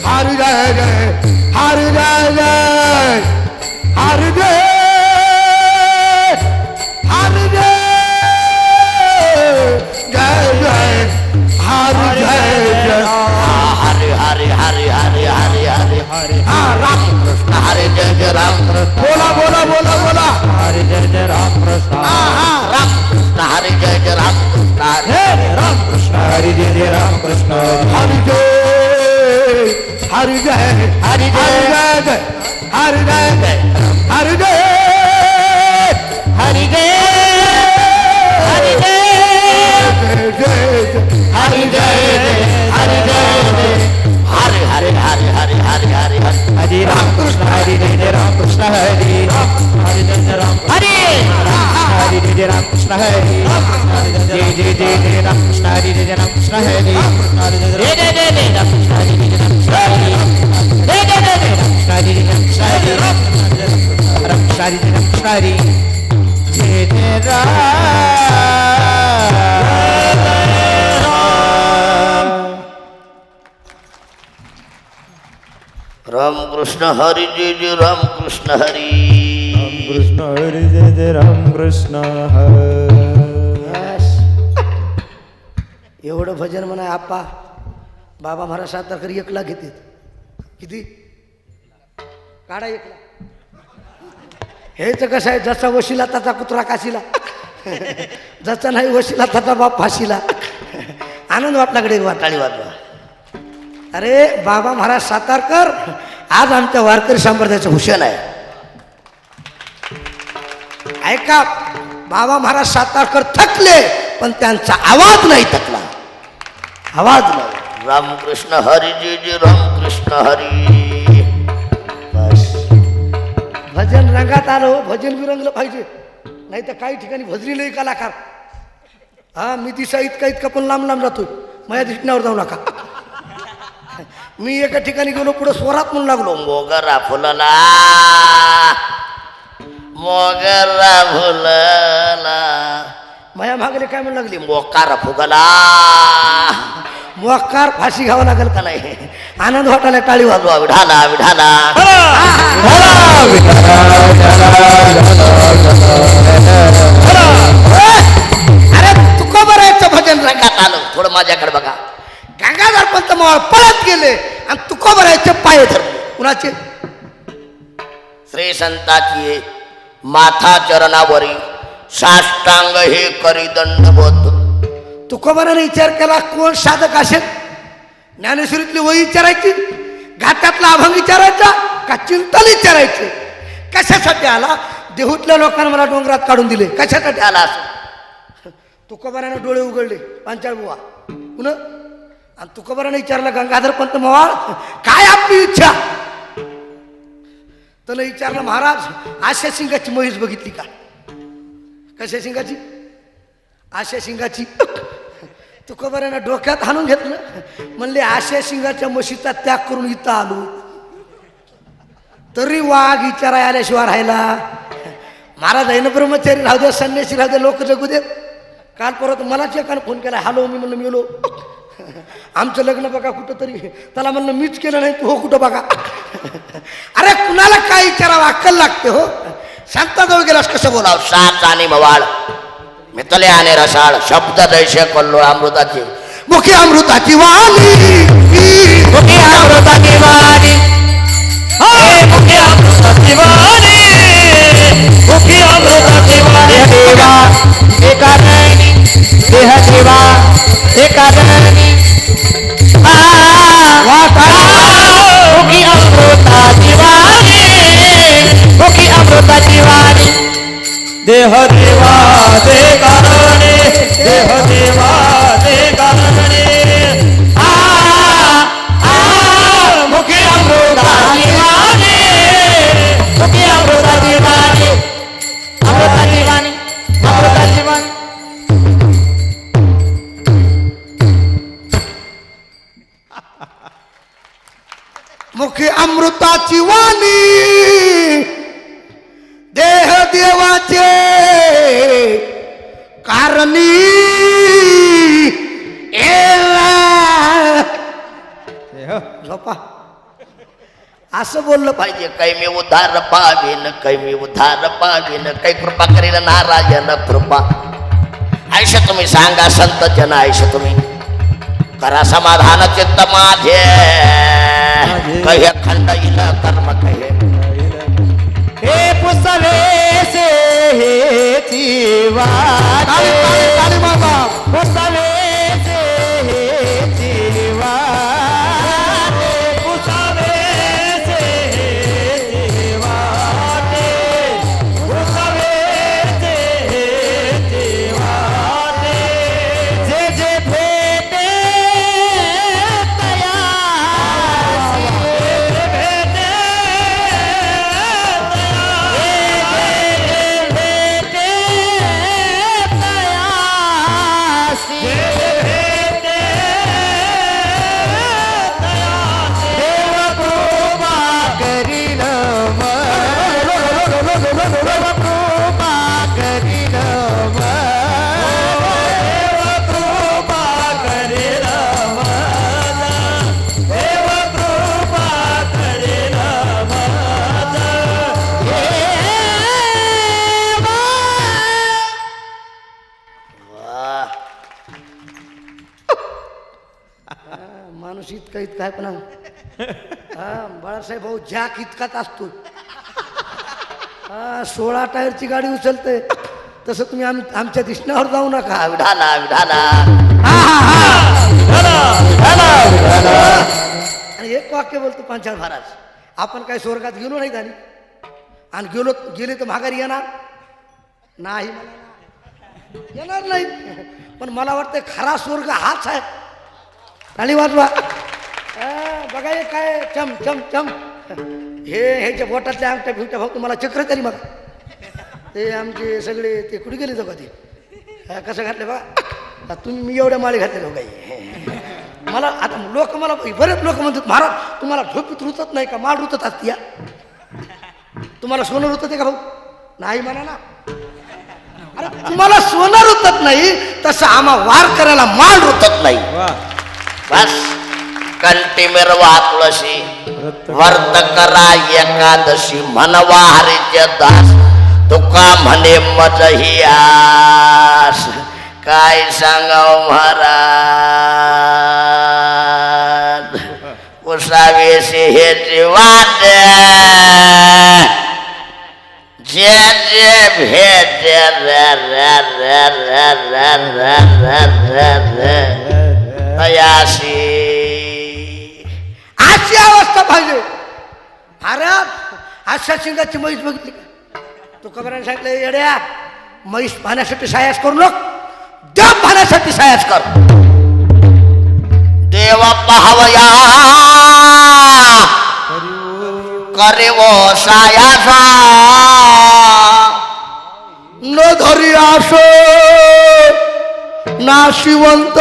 हरी जय जय हरी जय जय हरी जय हरी जय जय जय हरी जय जय
हरी हरी हरी हरी हरी हरी हरी रामकृष्ण हरी जय जय रामकृष्ण
बोला बोला बोला बोला
हरी जय जय राम कृष्ण
रामकृष्ण हरी जय जय रामकृष्ण हरी
राम कृष्ण हरी जय जय राम कृष्ण
हरी जय हरी जय हरी जय हरी जय हरी जय
हरि जय हरि जय
हरी जय
हरि जय
हरी हरी हरी हरी हरी हरी हरी
हरी राम कृष्ण हरी जय जय राम कृष्ण हरी हरी जय जय राम
हरि
हरी जय जय राम कृष्ण हरी जय जय जय जय राम कृष्ण हरी जय जय राम कृष्ण हरी
जय जय जय जय राम कृष्ण हरि जय राम कृष्ण हरि जय जय जय जय राम कृष्ण हरि जय राम कृष्ण हरि
राम कृष्ण हरी जय राम कृष्ण हरी जय जय राम
रामकृष्ण हरी जय जय रामकृष्ण हरी
कृष्ण हरी जय जय राम कृष्ण हरी
एवढं भजन म्हणा आप्पा बाबा महाराज सातारकर 1 लाख घेतात. किती काढा 1 लाख. हेच कसं आहे जसा वशिला त्याचा कुत्रा काशीला जसा नाही वशिला त्याचा बाप फाशीला. आनंद वाटलाकडे
टाळी वाजवा.
अरे बाबा महाराज सातारकर आज आमच्या वारकरी संप्रदायाचं भूषण आहे. ऐका बाबा महाराज सातारकर थकले पण त्यांचा आवाज नाही थकला. आवाज नाही.
रामकृष्ण हरी जय जय रामकृष्ण हरी बस
भजन रंगात आलं हो, भजन बी रंगलं पाहिजे. नाही तर काही ठिकाणी भजलेले कलाकार हा मी दिसा इतका इतका पण लांब लांब जातोय. माझ्या दिसण्यावर जाऊ नका. मी एका ठिकाणी गेलो पुढे स्वरात म्हणून लागलो
मोगरा फुलला मोगरा फुलला
माझ्या मागले काय म्हणू लागली
मोकार फुगला
मोकार फाशी घ्यावं लागेल का नाही. आनंद वाटायला टाळी वाजवा.
विढाला विढाला
अरे तुकोबरायचं भजन
रंगात आलं. थोडं माझ्याकडे बघा.
गंगाधर पंत मावळ पळत गेले आणि तुकोबरायचे पाय धरले. कुणाचे
श्री संताची माथा चरणावरी साष्टांग हे करी दंडबोध.
तुकोबराने विचार केला कोण साधक असेल. ज्ञानेश्वरीतली वही विचारायची घाटातला अभंग विचारायचा का चिंतन विचारायचे. कशासाठी आला देहूतल्या लोकांना मला डोंगरात काढून दिले कशासाठी आला असं. तुकोबराने डोळे उघडले पांचाळ बुवा पुन्हा आणि तुकोबराने विचारलं गंगाधर पंत मवाळ काय आपली इच्छा. त्याला विचारलं महाराज आशा सिंगाची म्हैस बघितली का. कशा सिंगाची आशा सिंगाची. तुकोबराने डोक्यात हाणून घेतलं म्हणले आशा सिंगाच्या म्हशीचा त्याग करून इथं आलो. तरी वाघ विचाराय आल्याशिवाय राहायला. महाराज आहे ना ब्रह्मचारी राहू दे, संन्यासी राहू दे, लोक जगू देत. काल परत मलाच एकानं फोन केला, हॅलो, मी म्हणलं मिळलो. आमचं लग्न बघा कुठं तरी. त्याला म्हणलं मीच केलं नाही, तू हो कुठं बघा. अरे कुणाला काय विचारावं, अक्कल लागते हो. शांताजवळ गेलास कसं बोलावं.
साच आणि मवाळ मितले आणि रसाळ शब्द दैशे कल्लोळ अमृताची
मुखी अमृताची वाणी,
मुखी अमृताची वाणी, हे मुखी अमृताची वाणी, मुखी अमृताची वाणी. देवा एका नयनी, देह देवा एका नयनी, मुखी अमृताची वाणी, मुखी अमृताची वाणी. देह देवा दे कारणे, देह देवा दे कारणे, मुखी अमृताची वाणी, मुखी अमृताची वाणी, अमृताची वाणी, अमृताची वाणी.
मुखी अमृताची वाणी, देह देवाचे कारणी. झोपा. असं बोललं पाहिजे.
काही मी उद्धार पावीन, काही मी उद्धार पावीन, काही कृपा करील नारायण कृपा. आयुष्य तुम्ही सांगा संत जन, आयुष्य तुम्ही करा समाधान चित्त माझे. कहे खंड इल कर्म कहे,
हे पुसले से हे वाटे, पुसले से हे वाटे, पुसले से हे वाटे, पुसले से वाटे. जे जे भेटे तयासी, जे भेटे
माणूस इतका इतका आहे पण हा बाळासाहेब भाऊ जॅक इतकाच असतो. हा 16 टायरची गाडी उचलते तसं तुम्ही आमच्या दिसण्यावर जाऊ नका.
विढाला विढाला.
आणि एक वाक्य बोलतो पांचाळ महाराज, आपण काय स्वर्गात गेलो नाही झाली आणि गेले तर माघारी येणार नाही, येणार नाही. पण मला वाटतं खरा स्वर्ग हाच आहे. टाळी वाजवा. बघा हे काय चम चम चम, हे बोटातल्या अंगठ्या फिंगट्या भाऊ तुम्हाला चक्र तरी मग ते आमचे सगळे ते कुठे गेले जाऊ का ते कसं घातले बघा तुम्ही. मी एवढ्या माळे घातले जाऊ काही. मला आता लोक मला बरेच लोक म्हणतात महाराज तुम्हाला झोपीत रुतत नाही का, माळ रुतत असते. या तुम्हाला सोनं रुतत आहे का भाऊ? नाही म्हणा ना. अरे तुम्हाला सोनं रुतत नाही तसं आम्हा वार करायला माळ रुतत नाही.
बस कंटी मिरवा तुळशी वर्त करा एकादशी म्हणवा हरीचे दास तुका म्हणे मज ही आस. काय सांगाव महाराज उसावेशी हे जीवात जे जे भेटे रे रे रे रे रे रे रे तयाशी.
अशी अवस्था पाहिजे. अरे अशा शिंगाची म्हैस बघितली का? तू कबराने सांगितलं येड्या म्हैस पाहण्यासाठी सायास करू नको, देव पाहण्यासाठी सायास कर.
देव पाहवया करेवो सायासा
न धरी आसो नाशिवंत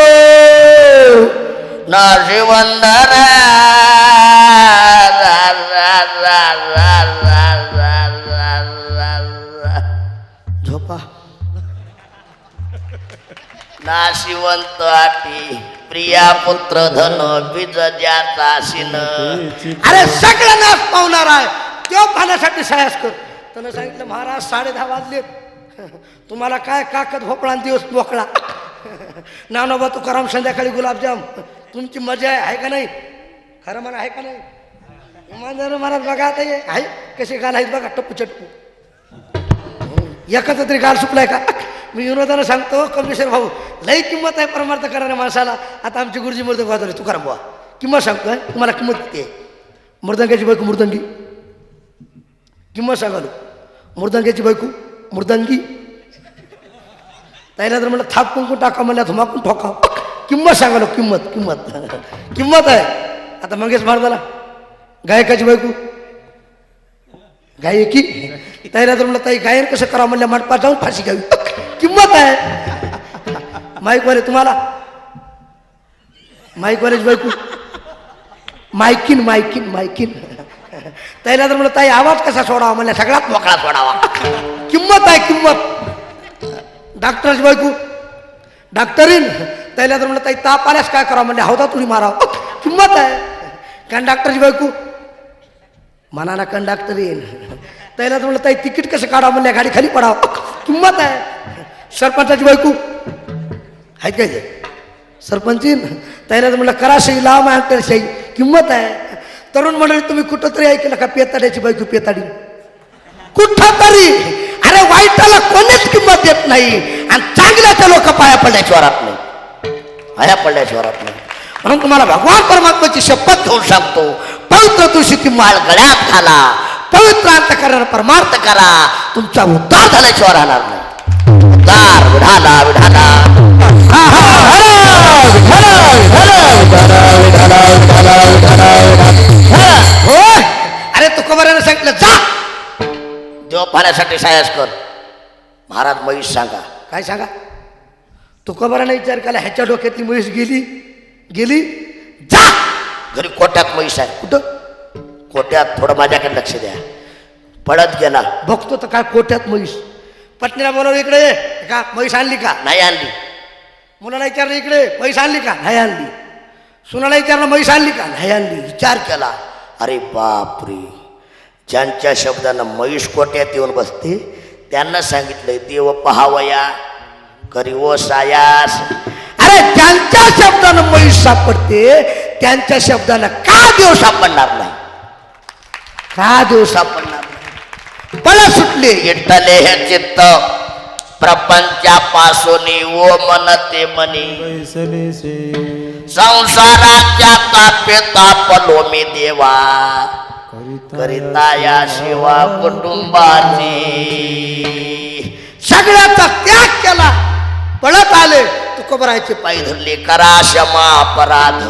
नशिवंदर शिवंत आटी प्रिया पुत्र धन बीज ज्याचा शिन.
अरे सगळं नाश पावणार आहे तो पाहण्यासाठी सायास कर. त्यानं सांगितलं महाराज 10:30 वाजलेत, तुम्हाला काय काकत भोपळा दिवस मोकळा. नानोबा तुकाराम संध्याकाळी गुलाबजाम. तुमची मजा आहे का नाही? खरं म्हणा आहे का नाही? इमानदार महाराज बघा आता हे आहे कसे गाल आहेत बघा टप्पू चट्टू. एकाचा तरी गाल सुकलाय का? मी विनोदानं सांगतो कमलेश्वर भाऊ लई किंमत आहे परमार्थ करणाऱ्या माणसाला. आता आमची गुरुजी मृदंग वाजवले तुकाराम बुवा किंमत सांगतोय तुम्हाला किंमत किती आहे? मृदंगाची बायको मृदंगी किंमत सांगालो. मृदंगाची बायको मृदंगी त्याला तर म्हणलं थाप कुंकून टाका म्हणल्या धुमाकून ठोका. किंमत सांगालो किंमत किंमत किंमत आहे. आता मंगेश महाराजाला गायकाची बायको गायकी त्याला तर म्हणलं ताई गायन कसं करा म्हणल्या मंडपात जाऊन फाशी घ्यावी. किंमत आहे. माईकवाले तुम्हाला माईकवाल्याची बायको मायकीन मायकीन मायकीन त्याला तर म्हणलं ताई आवाज कसा सोडावा म्हणल्या सगळ्यात मोकळा सोडावा. किंमत आहे किंमत. डॉक्टरची बायको डॉक्टरीन त्याला तर म्हणलं ताई ताप आल्यास काय करावं म्हणजे हौदा तुरी मारावं. किंमत आहे. कंडक्टरची बायको मनाला कंडक्टर येईल त्याला तर म्हणलं ताई तिकीट कसं काढावं म्हणल्या गाडी खाली पडावं. किंमत आहे. सरपंचाची बायको आहे काय ते सरपंचीन त्याला तर म्हणलं कराशाही लाव मागशाही. किंमत आहे. तरुण मंडळी तुम्ही कुठं तरी ऐकलं का पेताड्याची बायको पेताडी कुठं तरी? अरे वाईटाला कोणीच किंमत देत नाही आणि चांगल्याच्या लोक पाया पडल्याशिवाय राहत नाही.
पाया पडल्याशिवाय राहत नाही.
म्हणून तुम्हाला भगवान परमात्म्याची शपथ घेऊन सांगतो
पवित्र तुळशीची माळ गळ्यात घाला,
पवित्र अंतःकरण
परमार्थ करा, तुमचा उद्धार झाल्याशिवाय राहणार नाही. उद्धार विढाला विढाला
होय. अरे तुकोबाराने सांगितलं जा
देव पाहण्यासाठी सायास कर. महाराज म्हैस सांगा.
काय सांगा? तुकोबाराने विचार केला ह्याच्या डोक्यातली म्हैस गेली गेली जा.
घरी कोट्यात म्हैस आहे.
कुठं?
कोट्यात. थोडं माझ्याकडे लक्ष द्या. पळत गेला.
बघतो तर काय कोट्यात म्हैस. पत्नीला बोलवलं इकडे ये. का म्हैस आणली का?
नाही आणली.
मुलाला विचारलं इकडे म्हैस आणली का? नाही आणली. सुनाला विचारलं म्हैस आणली का? नाही आणली.
विचार केला. अरे बापरे, ज्यांच्या शब्दानं म्हैस कोट्यात येऊन बसते त्यांना सांगितलंय देव पहावया करीवो सायास.
अरे ज्यांच्या शब्दानं म्हैस सापडते त्यांच्या शब्दानं का देव
सापडणार नाही?
का देव
सापडणार नाही?
पळ सुटले.
इटले हे चित्त प्रपंचापासून ओ मनते मनी संसाराच्या तापे तापलो मी देवा करिता या सेवा कुटुंबाची.
सगळ्याचा त्याग केला पळत आले तुकोबरायचे
पायी धरले. करा क्षमा अपराध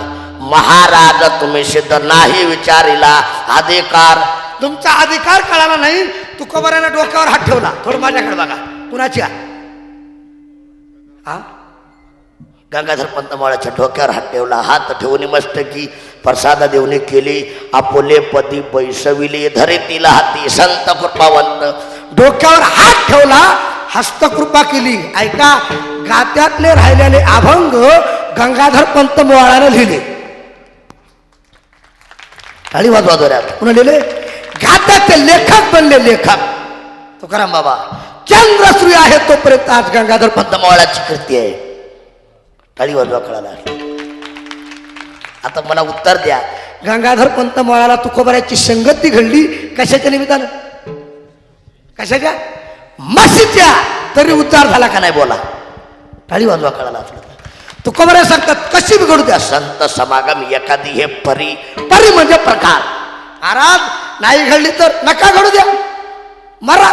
महाराज तुम्ही सिद्ध नाही विचारिला अधिकार.
तुमचा अधिकार कळाला नाही. तुकोबराने डोक्यावर हात ठेवला. थोडं माझ्याकडे बघा. कुणाची हा?
गंगाधर पंत माळाच्या डोक्यावर हात ठेवला. हात ठेवून मस्तकी प्रसाद देवने केली. आपोले पदी बैसविले धरितीला हाती संत कृपावंत.
डोक्यावर हात ठेवला हस्तकृपा केली. ऐका गात्यातले राहिलेले अभंग गंगाधर पंत मोवाळाने लिहिले.
टाळी वाजवा जोरात.
पुन्हा लिहिले गात्याचे लेखक बनले लेखक
तुकाराम बाबा.
चंद्रश्री आहे तोपर्यंत आज गंगाधर पंत
पंतमाळाची कृती आहे. टाळी वाजवा कळाला. आता मला उत्तर द्या.
गंगाधर पंत मोळाला तुकोबाराची संगती घडली कशाच्या निमित्तानं? कशाच्या? म्हशीच्या. तरी उद्धार झाला का नाही बोला?
टाळी वाजवा कळाला.
तुकोबारा सांगतात कशी बिघडू द्या.
संत समागम एखादी हे परी.
परी म्हणजे प्रकार. महाराज नाही घडली तर नका घडू द्या. मरा.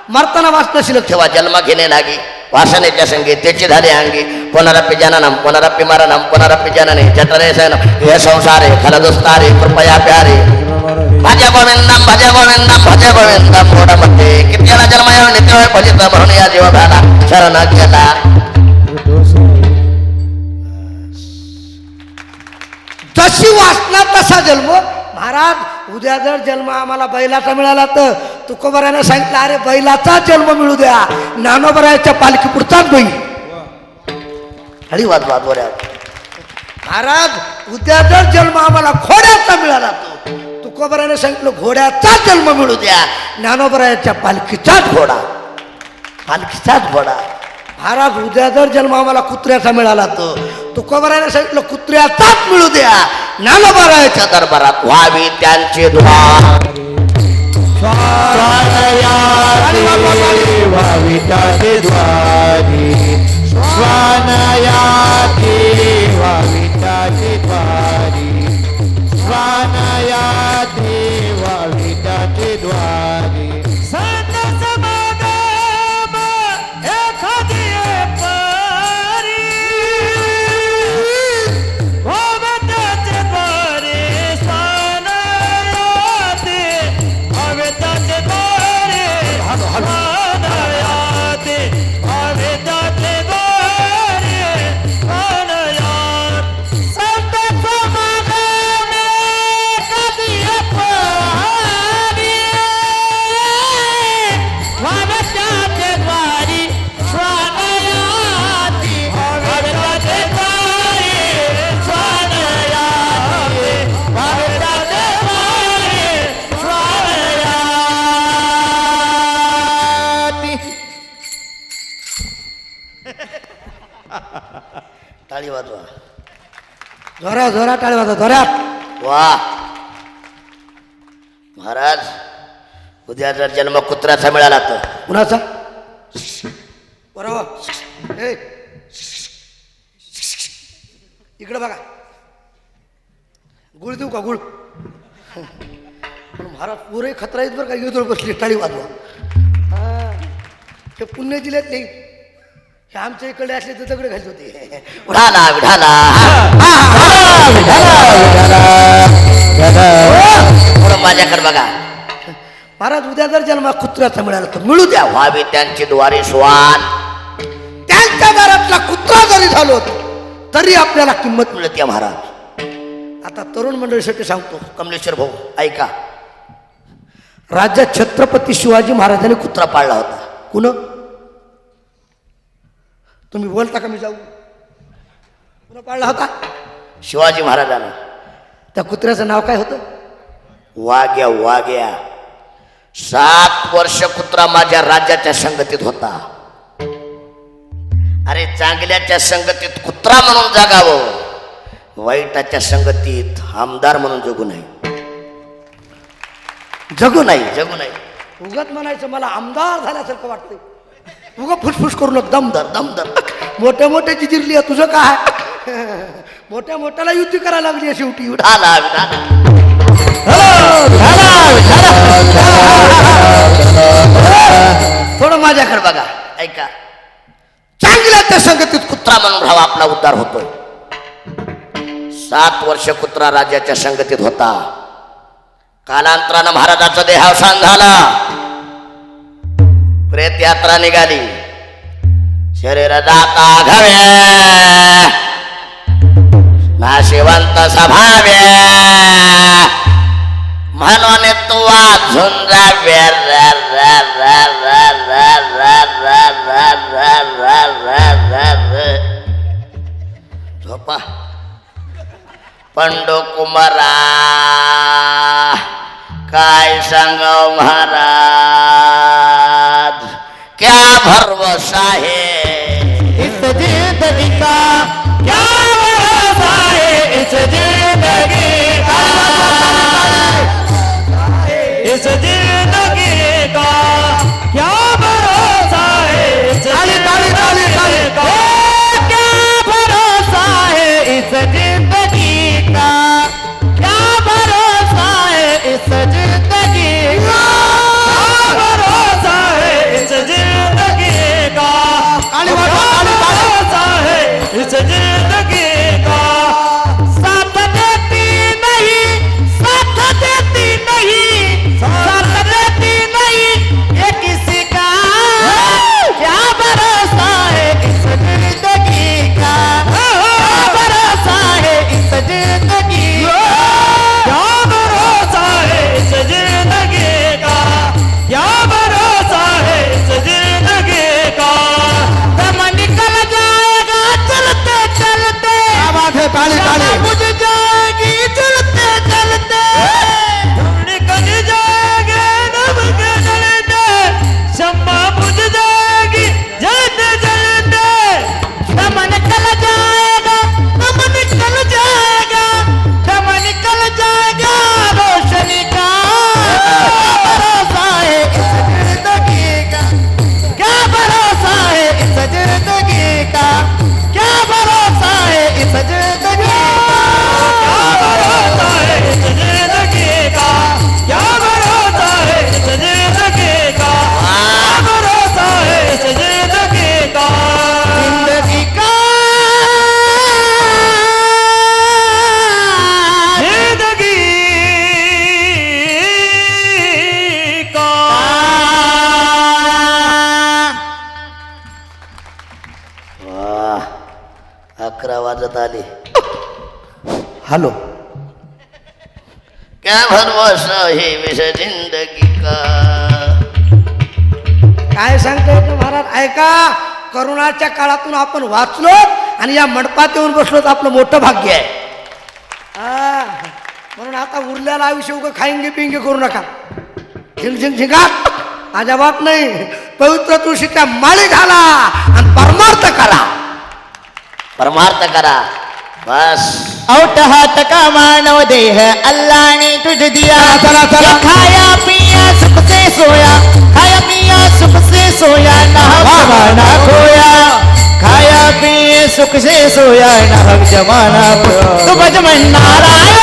मरताना वाचणं शिल्लक ठेवा.
ठेवा जन्म घेणे लागे वासनेच्या संगे त्याची झाले अंगी. पुनरपि जननम पुनरपि मरणम पुनरपि जनने जठरे सैनम हे संसारे खलदुस्तारे कृपया प्यारे. भज गोविंदम भज गोविंदम भज गोविंदम. मोडमध्ये कित्येला जन्म येऊन नित्य भजित म्हणून या जीव झाला शरण गेला.
जशी वाचना तसा जन्म. महाराज उद्या जर जन्म आम्हाला बैलाचा मिळाला तर तुकोबाराने सांगितलं अरे बैलाचा जन्म मिळू द्या. ज्ञानोबरायाच्या पालखी पुढचाच बैल.
हळी वाजवा दोऱ्यात.
महाराज उद्या जर जन्म आम्हाला घोड्याचा मिळाला तुकोबराने सांगितलं घोड्याचा जन्म मिळू द्या. ज्ञानोबरायाच्या पालखीचाच घोडा.
पालखीचाच घोडा.
महाराज उद्या जर जन्म आम्हाला कुत्र्याचा मिळाला तुकोबराने सांगितलं कुत्र्याचाच मिळू द्या. ज्ञानोबरायाच्या
दरबारात व्हावी त्यांचे द्वार.
स्वानयाती व्हावी त्याचे द्वारी. स्वानयाती व्हावी त्याचे द्वारी. स्वानयाती व्हावी त्याचे द्वारी. संत समागम एखादी पारी. व्हावी त्याचे द्वारी. स्वानयाती व्हावी त्याचे द्वारी. स्वानयाती व्हावी त्याचे द्वारी. स्वानयात संत समागम एखादी पारी. व्हावी त्याचे द्वारी. स्वानयाती व्हावी त्याचे द्वारी. स्वानयाती व्हावी त्याचे द्वारी. स्वानयाती.
टाळी वाजवा.
जोरा जोरा टाळी वाजवा जोरात.
वा महाराज उद्या जर जन्म कुत्र्याचा मिळाला तर
कुणाचा बरोबर. इकडे बघा गुळ देऊ का गुळ. पण महाराज पुरे खतरा येत बरं का. युद्ध बसली टाळी वाजवा. हे पुणे जिल्ह्यातले हे आमच्या इकडे असले तर दगड घालत होते.
विढाला विढाला. थोडं माझ्याकडे बघा.
महाराज उद्या जर जन्म कुत्र्याचा मिळाला तर मिळू द्या.
व्हावी त्यांची द्वारी. स्वान
त्यांच्या दारातला कुत्रा जरी झालो तरी आपल्याला किंमत मिळते.
मिळते महाराज.
आता तरुण मंडळीसाठी सांगतो.
कमलेश्वर भाऊ ऐका.
राज्यात छत्रपती शिवाजी महाराजांनी
कुत्रा पाळला होता.
कुण तुम्ही बोलता का मी जाऊ. कुणा पाळला होता.
शिवाजी महाराजांना.
त्या कुत्र्याचं नाव काय होतं.
वाग्या वाग्या. 7 वर्ष कुत्रा माझ्या राज्याच्या संगतीत होता. अरे चांगल्याच्या संगतीत कुत्रा म्हणून जगावं. वाईटाच्या संगतीत आमदार म्हणून जगू नये.
जगू नाही.
जगू नये.
उगत म्हणायचं मला आमदार झाल्यासारखं वाटतंय. उगा फुसफुस करू नका. दमदर दमदर मोठ्या मोठ्याची जिरली आहे तुझं काय. मोठ्या मोठ्याला युती करायला लागली आहे शेवटी.
विढाला विढाला.
थोडं माझ्याकडे बघा.
ऐका. चांगल्याच्या संगतीत कुत्रा म्हणून राहावा आपला उद्धार होतोय. 7 वर्ष कुत्रा राज्याच्या संगतीत होता. कालांतरानं महाराजाचा देहावसान झाला. प्रेत यात्रा निघाली. शरीर जाता घाव्या नाशिवंत सभाव्या. म्हणून तू वाजून जाव्या. झोपा. पंडू कुमारा काय सांगाव महाराज. क्या भरवसा है
इस जिंदगी का. क्या भरोसा है इस जिंदगी का. इस जिंदगी का क्या भरोसा है इस जिंदगी का. क्या भरोसा है इस जिंदगी का. क्या भरोसा है इस जिंदगी का. क्या भरोसा है इस जिंदगी का. भरोसा है इस जिंदगी का. साथ देती नहीं. साथ देती नहीं. साथ
हॅलो.
क्या भरवसा है विष जिंदगी का.
काय सांगता येतं महाराज ऐका. करोनाच्या काळातून आपण वाचलो आणि या मंडपात येऊन बसलो तर आपलं मोठं भाग्य आहे. हा, म्हणून आता उरलेला आयुष्य उगं खाईंगे पिंगे करू नका. झिंग झिंग झिंगाट अजाबात नाही. पवित्र तुळशीच्या माळी घाला आणि परमार्थ करा.
परमार्थ करा बस.
औट हाथ का मानव देह अल्लाह ने तुझे दिया.
चला, चला.
ये खाया पिया सुख से सोया. खाया पिया सुख से सोया ना जमाना खोया. खाया पिए सुख से सोया ना जमाना खोया. तू भज मन नारायण,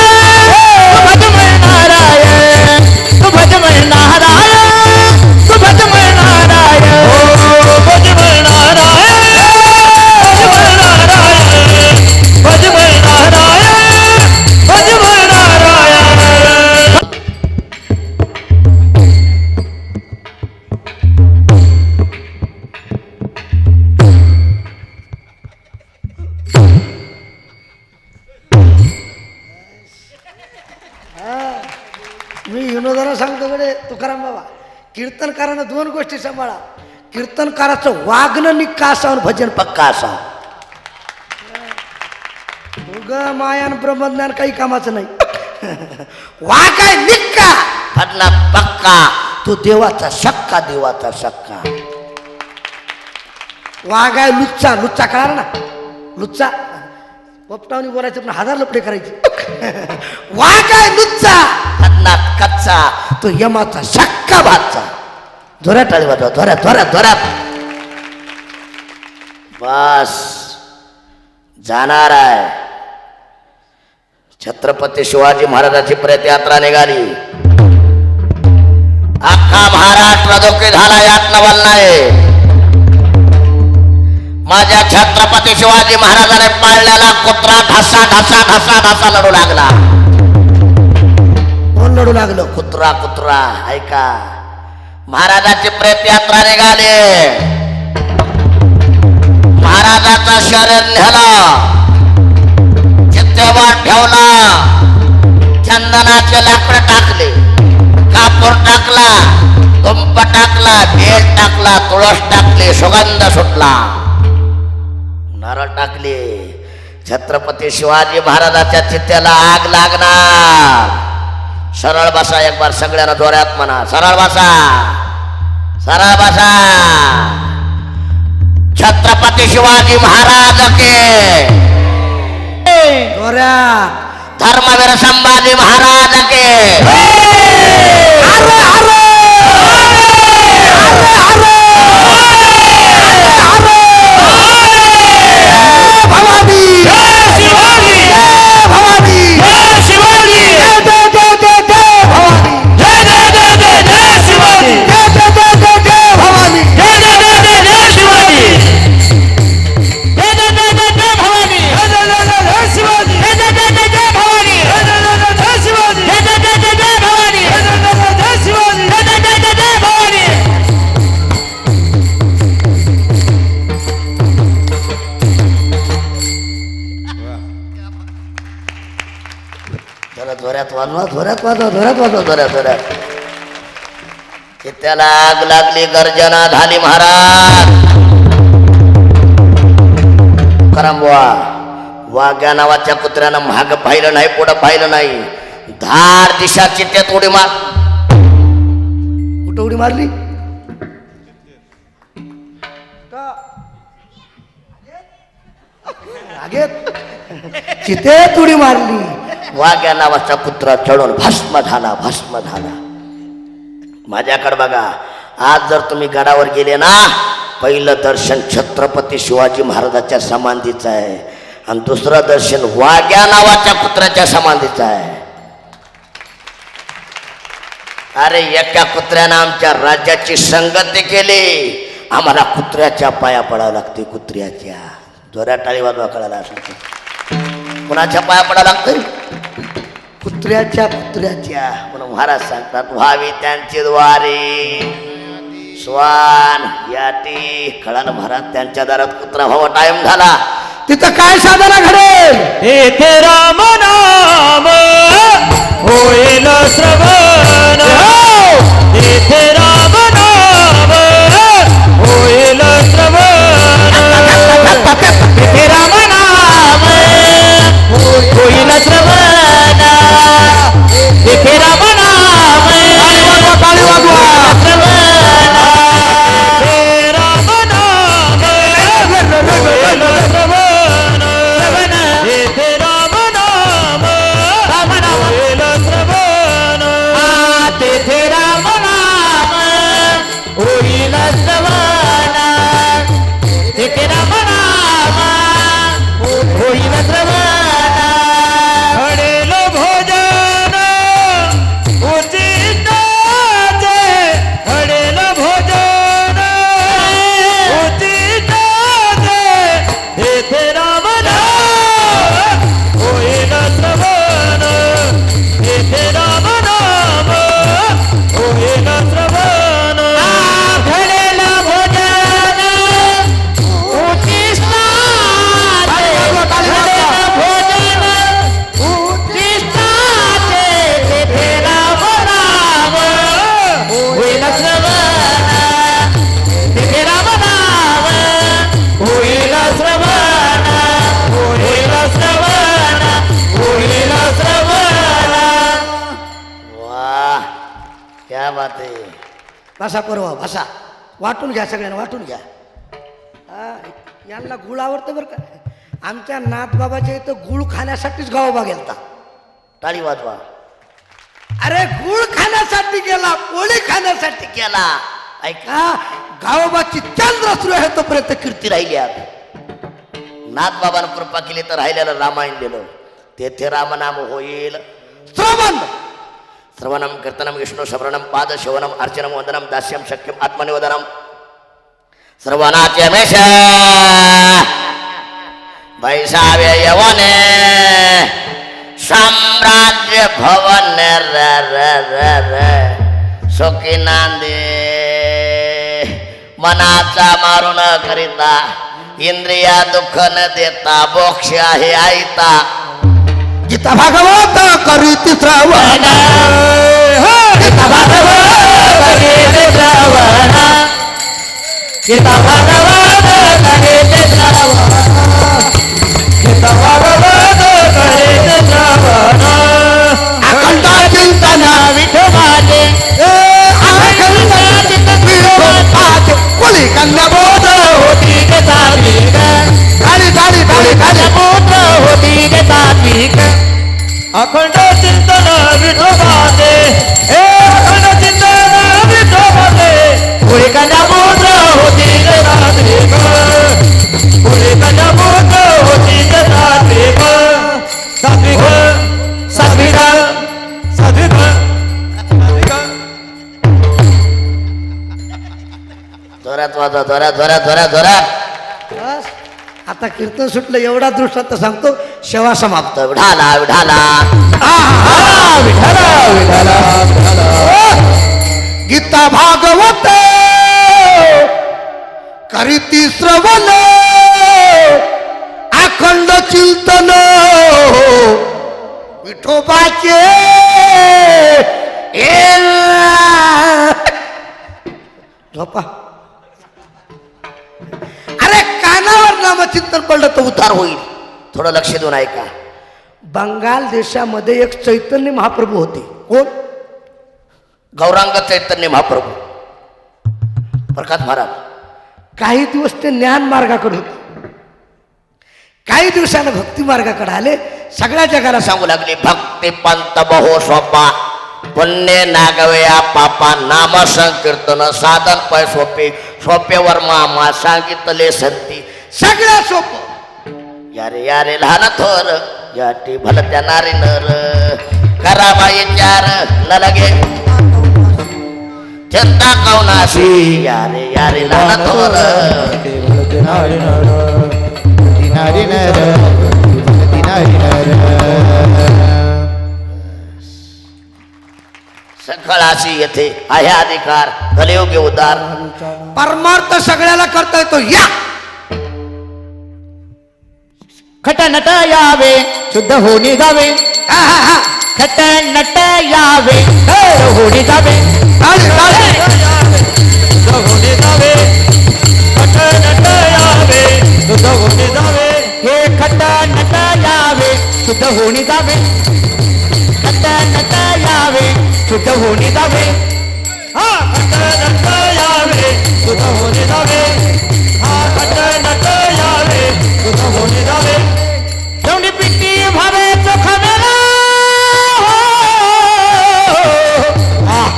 तू भज मन नारायण, तू भज मन नारायण, तू भज मन नारायण, ओ भज मन नारायण, भज मन नारायण, भज मन नारायण.
मी विनोदाला सांगतो कडे तुकाराम बाबा, कीर्तनकारानं दोन गोष्टी सांभाळा. कीर्तनकाराचं वागणं निक्का असावं, भजन
पक्का असा.
उग मायान ब्रह्मज्ञान काही कामाचं नाही. वागाय निक्का
फडना पक्का. तो देवाचा सक्का, देवाचा सक्का.
वागाय लुच्चा. लुच्चा कळाला ना, लुच्चा पोपटावनी बोलायचं पण हजार लपडे करायचे. वागाय लुच्चा,
फडना कच्चा.
तो यमाचा सक्का भातचा.
धोऱ्यात टाळी वाजवा, धोऱ्यात धोऱ्यात धोऱ्यात. बस जाणार आहे. छत्रपती शिवाजी महाराजांची प्रेतयात्रा निघाली. अख्खा महाराष्ट्र दुःखी झाला यात नवल नाही. माझ्या छत्रपती शिवाजी महाराजांनी पाळलेला कुत्रा ढसा ढसा ढसा ढसा लढू लागला.
कोण लढू लागलं?
कुत्रा कुत्रा. ऐका, महाराजाची प्रेतयात्रा निघाली. महाराजाचं शरीर नेलं, चित्तेवर ठेवला, चंदनाचे लाकडं टाकले, कापूर टाकला, तुंप टाकला, भेट टाकला, तुळस टाकली, सुगंध सुटला, नारळ टाकले. छत्रपती शिवाजी महाराजाच्या चित्त्याला आग लागणार. सरळ बसा एक बार सगळ्यांना जोरात म्हणा. सरळ बसा, सरळ बसा. छत्रपती शिवाजी महाराज के,
जोऱ्यात.
धर्मवीर संभाजी महाराज के.
भवानी
शिवाजी,
भवानी
शिवाजी,
भवानी
जय जय जय जय जय शिवाजी,
भवानी
जय जय जय जय जय शिवाजी, जय जय जय जय जय भवानी, जय जय जय जय जय शिवाजी, जय जय जय जय जय भवानी, जय जय जय जय जय शिवाजी, जय जय जय जय जय भवानी, जय जय जय जय जय शिवाजी, जय जय जय जय जय भवानी.
जरा जोरात वाजवा, जोरात वाजवा, जोरात वाजवा, जोरात जोरात. चित्त्याला आग लागली, गर्जना झाली. महाराज करंबवा वाघ्या नावाच्या कुत्र्यानं माग पाहिलं नाही, पुढं पाहिलं नाही. धार दिशा चित्त्यात उडी मार.
कुठं उडी मारली? रागेत चितेत उडी मारली.
वाघ्या नावाचा कुत्रा चढून भस्म झाला, भस्म झाला. माझ्याकडे बघा. आज जर तुम्ही गडावर गेले ना, पहिलं दर्शन छत्रपती शिवाजी महाराजांच्या समाधीचं आहे आणि दुसरं दर्शन वाघ्या नावाच्या कुत्र्याच्या समाधीचं आहे. अरे एका कुत्र्यानं आमच्या राज्याची संगती केली. आम्हाला कुत्र्याच्या पाया पडावं लागते, कुत्र्याच्या. जोरात टाळी वाजवा कळायला असं. कुणाच्या पाया पडावं लागतं?
कुत्र्याच्या.
म्हणून महाराज सांगतात, व्हावी त्यांची द्वारी स्वान याटी. कळालं महाराज, त्यांच्या दारात कुत्रा व्हावा. टाइम झाला.
तिथं काय साधना घडेल?
तेथे राम नाम होईल श्रवण, तेथे राम नाम होईल श्रवण, तेथे राम नाम होईल श्रवण, तेथे राम नाम
टाळी वाजवा.
क्या बात आहे.
बसा परवा बसा. वाटून घ्या सगळ्यांना, वाटून घ्या. हा, यांना गुळ आवडतं बरं का. आमच्या नाथबाबाच्या इथं गुळ खाण्यासाठीच गावोबा गेलता.
टाळी वाजवा.
अरे गुळ खाण्यासाठी गेला, पोळी खाण्यासाठी
केला ऐका,
गावोबाची चंद्र सुरू आहे तोपर्यंत कीर्ती
ती राहिली आहे. नाथबाबानं कृपा केली तर राहिलेलं रामायण लिहिलं. तेथे रामनाम होईल
श्रवण.
श्रवणम कीर्तनम विष्णू शवरणम पाद शवनम अर्चनम वंदनम दास्यम शक्यम आत्मनिवेदनम सर्वनाचे मेष वैसाव्य यवने साम्राज्य भवन र र र र सुखी नांदे मनाचा मारून करिता इंद्रिया दुःख न देता मोक्ष आहे आईता
गीता भागवत करीती श्रवण.
गीता भागवत करीते श्रवण, गीता भागवत करीते श्रवण, गीता भागवत करीते श्रवण.
अखंड चिंतन
विठोबाचे,
अखंड विठोबाचे कोणी कन्या बोध
होती गे सात्विक,
खाली खाली खाली खाली
पुत्र होती गे सात्विक. अखंड चिंतन विठोबाचे, हे अखंड चिंतन विठोबाचे, पुढे कन्या पुत्र होती गे सात्विक, पुढे कन्या पुत्र होती गे सात्विक. सात्विक सात्विक सात्विक सात्विक.
जोरात वाजवा, जोरात जोरात जोरात जोरात.
बस. आता कीर्तन सुटलं एवढा दृष्टांत सांगतो, सेवा समाप्त.
विढाला विढाला
विठाला विठाला
गीता भागवत करीती श्रवण, अखंड चिंतन विठोबाचे. झोपा. अरे कानावर नामचिंतन पडलं तर उद्धार होईल.
थोडं लक्ष देऊन ऐका.
बंगाल देशामध्ये एक चैतन्य महाप्रभू होते. कोण?
गौरांग चैतन्य महाप्रभू प्रकाश महाराज.
काही दिवस ते ज्ञान मार्गाकडे होते, काही दिवसानं भक्ती मार्गाकडे आले. सगळ्या जगाला
सांगू लागले भक्ती पंत बहो सोपा पुण्य नागवया पापा नाम संकीर्तन साधन पै सोपे सोप्यावर मामा सांगितले संती
सगळ्या सोपं.
यारे यारे लहान थोर याटी भलत्या नारी नर करा बाई चार न लगे चिंता कौनाशी यारे यारे लहान थोर सखळाशी येथे आहे अधिकार कलियुगी उद्धार.
परमार्थ सगळ्याला करता येतो. या
खट नट यावे शुद्ध होणी जावे
हा हा हा
खट नट यावे शुद्ध होणी जावे
ताली, ताली.
शुद्ध होणी जावे खट नट यावे शुद्ध होणी जावे हे खट नट यावे शुद्ध होणी जावे खट नट यावे शुद्ध होणी जावे हा खट नट यावे शुद्ध होणी जावे हा खट नट यावे शुद्ध होणी जावे दौंडी पिट्टी भावे चोख मेला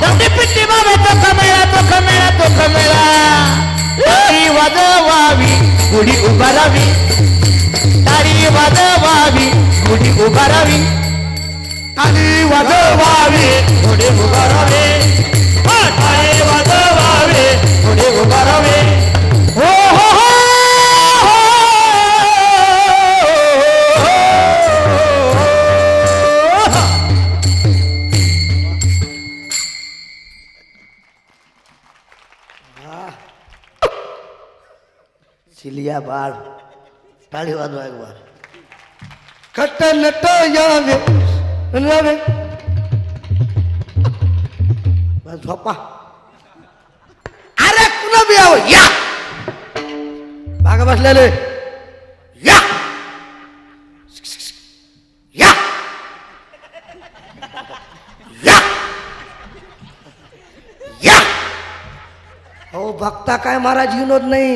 दौंडी पिट्टी भावे चोख मेळा चोख मेळा चोख मेळा टाळी वाजवावी गुढी उभारावी टाळी वाजवावी गुढी उभारावी टाळी वाजवावी गुढी उभारावी टाळी वाजवावी गुढी उभारावी हो हो हो
सिलिया बाळ टाळी वाजवा एक बार.
खट नट यावे यावे
बस झोपा.
अरे कुणा बी यावं या मागं बसलेले या या या या हो बघता काय महाराज विनोद नाही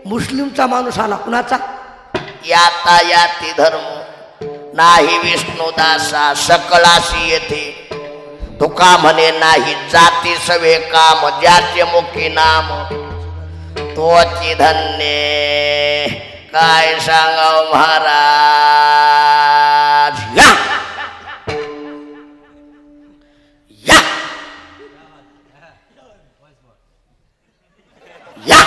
मुस्लिमचा माणूस आला कुणाचा
याता याती धर्म नाही विष्णुदासा सकळाशी येथे तुका म्हणे नाही जाती सवे काम ज्याचे मुखी नाम तोची धन्य काय सांगाव महाराज. या या या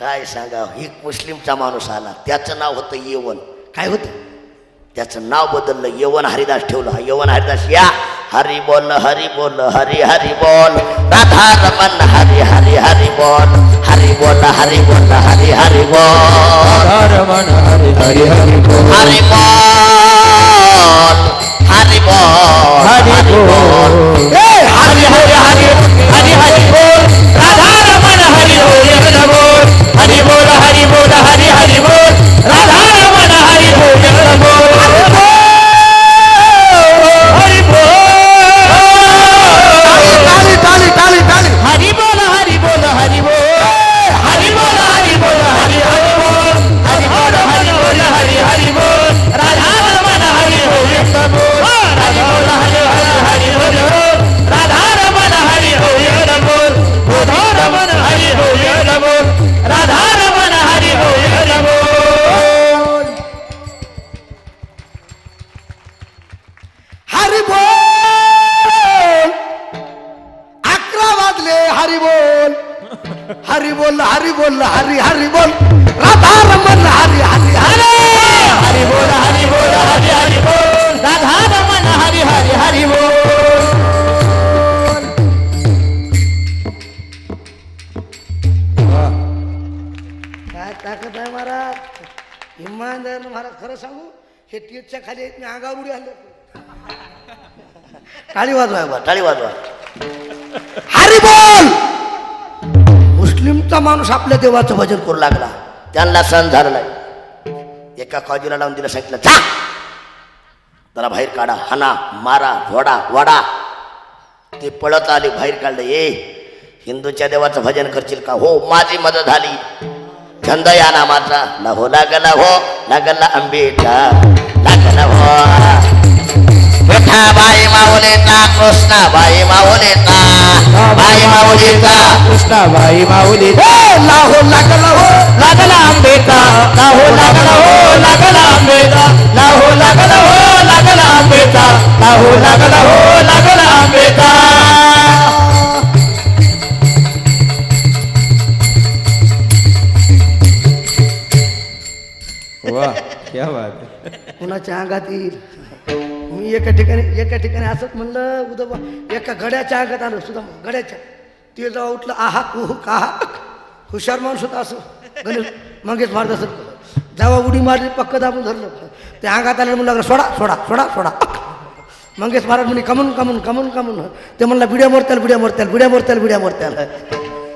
काय सांगा एक मुस्लिमचा माणूस आला त्याचं नाव होतं येवन. काय होतं त्याचं नाव बदललं येवन हरिदास ठेवलं. येवन हरिदास या हरी बोल हरी बोल हरी हरी बोल राधा रमन हरी हरी हरी बोल हरी बोल हरी बोल हरी हरी बोल
रमण हरी हरी हरी बोल
हरी बोल हरी बोल
हरी बोल हरी हरी हरी हरी हरी बोल राधा रमण हरी बोल बोल हरी बोल हरी बोल हरी हरी बोल राधा रमण हरी बोल बोल हरी बोल
ताली ताली ताली ताली
हरी बोल हरी बोल हरी बोल हरी बोल हरी बोल हरी हरी बोल हरी बोल हरी बोल हरी हरी बोल राधा रमण हरी बोल बोल हरी बोल हरी हरी हरी बोल राधा रमण हरी बोल बोल राधा रमण हरी बोल बोल राधा रमण हरी बोल बोल
हरी बोल 11 वाजले हरी बोल हरी बोल हरी बोल हरी हरी बोल राधा रमन हरी हरी हरी
हरी बोल हरी बोल हरी हरी बोल राधा रमण हरी हरी हरी बोल
काय ताकद आहे महाराज इमानदार महाराज खरं सांगू हे टीएचच्या खाली आहेत, मी अंगावर उडी आलो
टाळी वाजवा एक बार, टाळी वाजवा.
हरी बोल मुस्लिमचा माणूस आपल्या देवाचं भजन
करू लागला त्यांना सण झालं नाही. एका काजूला लावून दिलं सांगितलं जा त्याला बाहेर काढा हाना मारा झोडा वाडा. ते पळत आले बाहेर काढलं. ए हिंदूच्या देवाचं भजन करशील का? हो माझी मदत झाली. छंद या नामाचा लहो लागला हो लागला अंबेटा लागला हो विठाबाई माऊलीचा कृष्णाबाई माऊलीचा बाई माऊलीचा
कृष्णाबाई माऊली
लाहो लागला हो
लागला आंबेचा लाहो लागला हो लागला आंबेचा लाहो लागला हो लागला आंबेचा लाहो लागला हो लागला आंबेचा वाह क्या बात है.
कुणाच्या अंगात येईल. मी एका ठिकाणी असंच म्हणलं उद्या एका गड्याच्या अंगात आलो सुद्धा गड्याच्या ते जेव्हा उठलं आहा कुहू काहा हुशार माणूस होता असं गणेश मंगेश महाराज असं जेव्हा उडी मारली पक्क दाबून धरलं ते अंगात आलं म्हणलं सोडा सोडा सोडा सोडा मंगेश महाराज म्हणे कमून कमून कमून कमून ते म्हणलं बिड्या मोरत्याल बिड्या मोरत्याल बिड्या मोरत्याल बिड्या मोरत्याल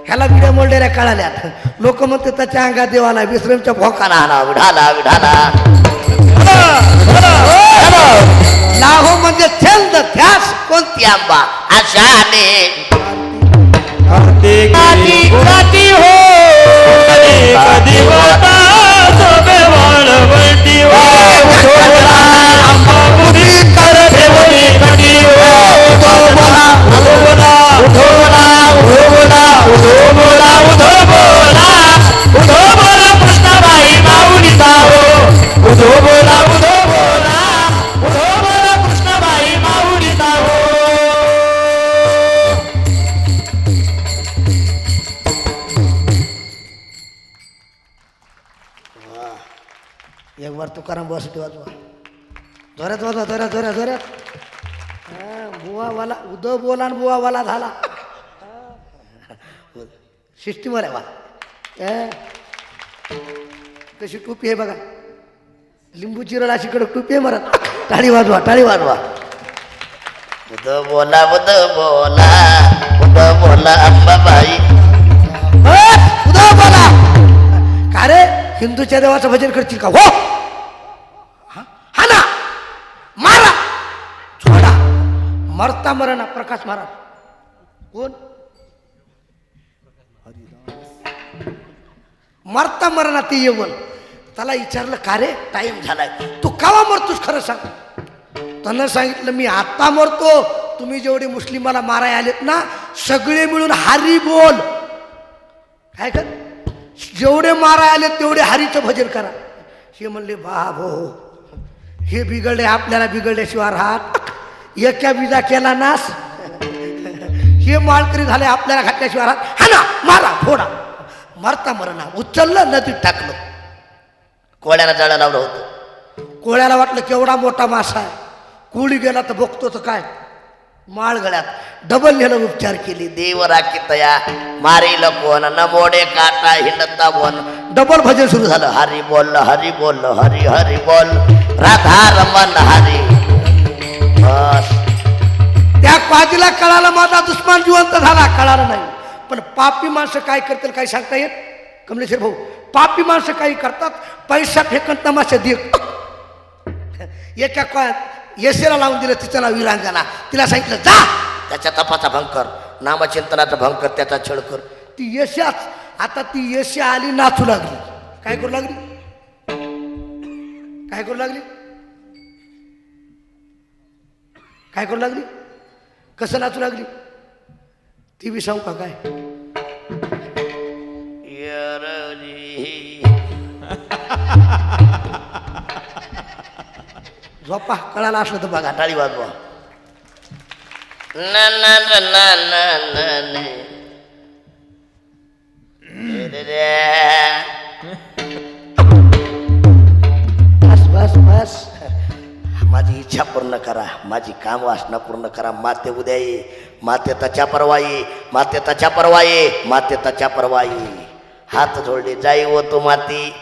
ह्याला बिड्या मोरड्याला कळाल्यात लोक म्हणते त्याच्या अंगात देवाला विश्रमच्या भोकाला
विढाला विढाला विढाला
लाहो म्हणजे छंद ध्यास
कोणती आंबा आशाने
काती हो कधी होता सोबे वाळवंटी हो उधोला अंबापुरी कर देवनी कटी हो उधोला उधोला उधोला उधोला उधोला उधोला उधोला कृष्णाबाई माऊलीचा हो उधोला उधोला उधोला कृष्णाबाई माऊलीचा हो
एक बार तुकाराम बसटी वाजवा जोऱ्यात वाजवा जोऱ्यात जोऱ्यात जोऱ्यात बुवावाला उदो बोला आणि बुवावाला झाला सिस्टीमवर आहे वा कशी टोपी आहे बघा लिंबू चिरड अशी कडक टोपी आहे मरत टाळी वाजवा टाळी वाजवा
उद बोला उद बोला उद बोला अंबाबाई
उदो बोला का रे हिंदूच्या देवाचं भजन करतील का हो हा ना मारा छोडा मरता मरणा प्रकाश महाराज कोण मरता मरणा ते येऊन त्याला विचारलं का रे टाइम झालाय तू कावा मरतोस खरं सांग त्यानं सांगितलं मी आता मरतो तुम्ही जेवढे मुस्लिमाला माराय आलेत ना सगळे मिळून हरी बोल काय कर जेवढे माराय आले तेवढे हरीचं भजन करा हे म्हणले बाबो हे बिघडले आपल्याला बिघडल्याशिवाय राहत एका विजा केला नास हे माळकरी झाले आपल्याला घातल्याशिवाय राहत हा ना मारा फोडा मरता मरणा उचललं नदीत टाकलं
कोळ्याला जाळं लावलं होतं
कोळ्याला वाटलं केवढा मोठा मासा आहे कोळी गेला तर बघतो तर काय माळ गळ्यात डबल नेलं उपचार केली
देव राखी तया मारील कोण न मोडे काटा हिंडता बोन
डबल भजन सुरू झालं
हरी बोल हरी बोल हरी हरी बोल राधा रमन हरी बस
त्या पाजीला कळालं माझा दुश्मन जिवंत झाला कळालं नाही पण पापी माणसं काय करतील काही सांगता येत कमलेश्वर भाऊ पापी माणसं काही करतात पैसा फेकत तमाशा देत एका येसेला लावून दिलं तिचं नाव वीरांगना तिला सांगितलं जा
त्याच्या तपाचा भंकर नामचिंतनाचा भंकर त्याचा छळ कर
ती यशाच आता ती यशा आली नाचू लागली काय करू लागली काय करू लागली काय करू लागली कसं नाचू लागली ती बी सांगू का काय झोपा कळाला असलं तर बघा
टाळी वाजवा ना ना ना ना ना ना
बस बस बस
माझी इच्छा पूर्ण करा माझी काम वासना पूर्ण करा माते उद्या ये माते त्याच्या परवाई माते त्याच्या परवाई माते त्याच्या परवाई हात जोडले जाई व तो माती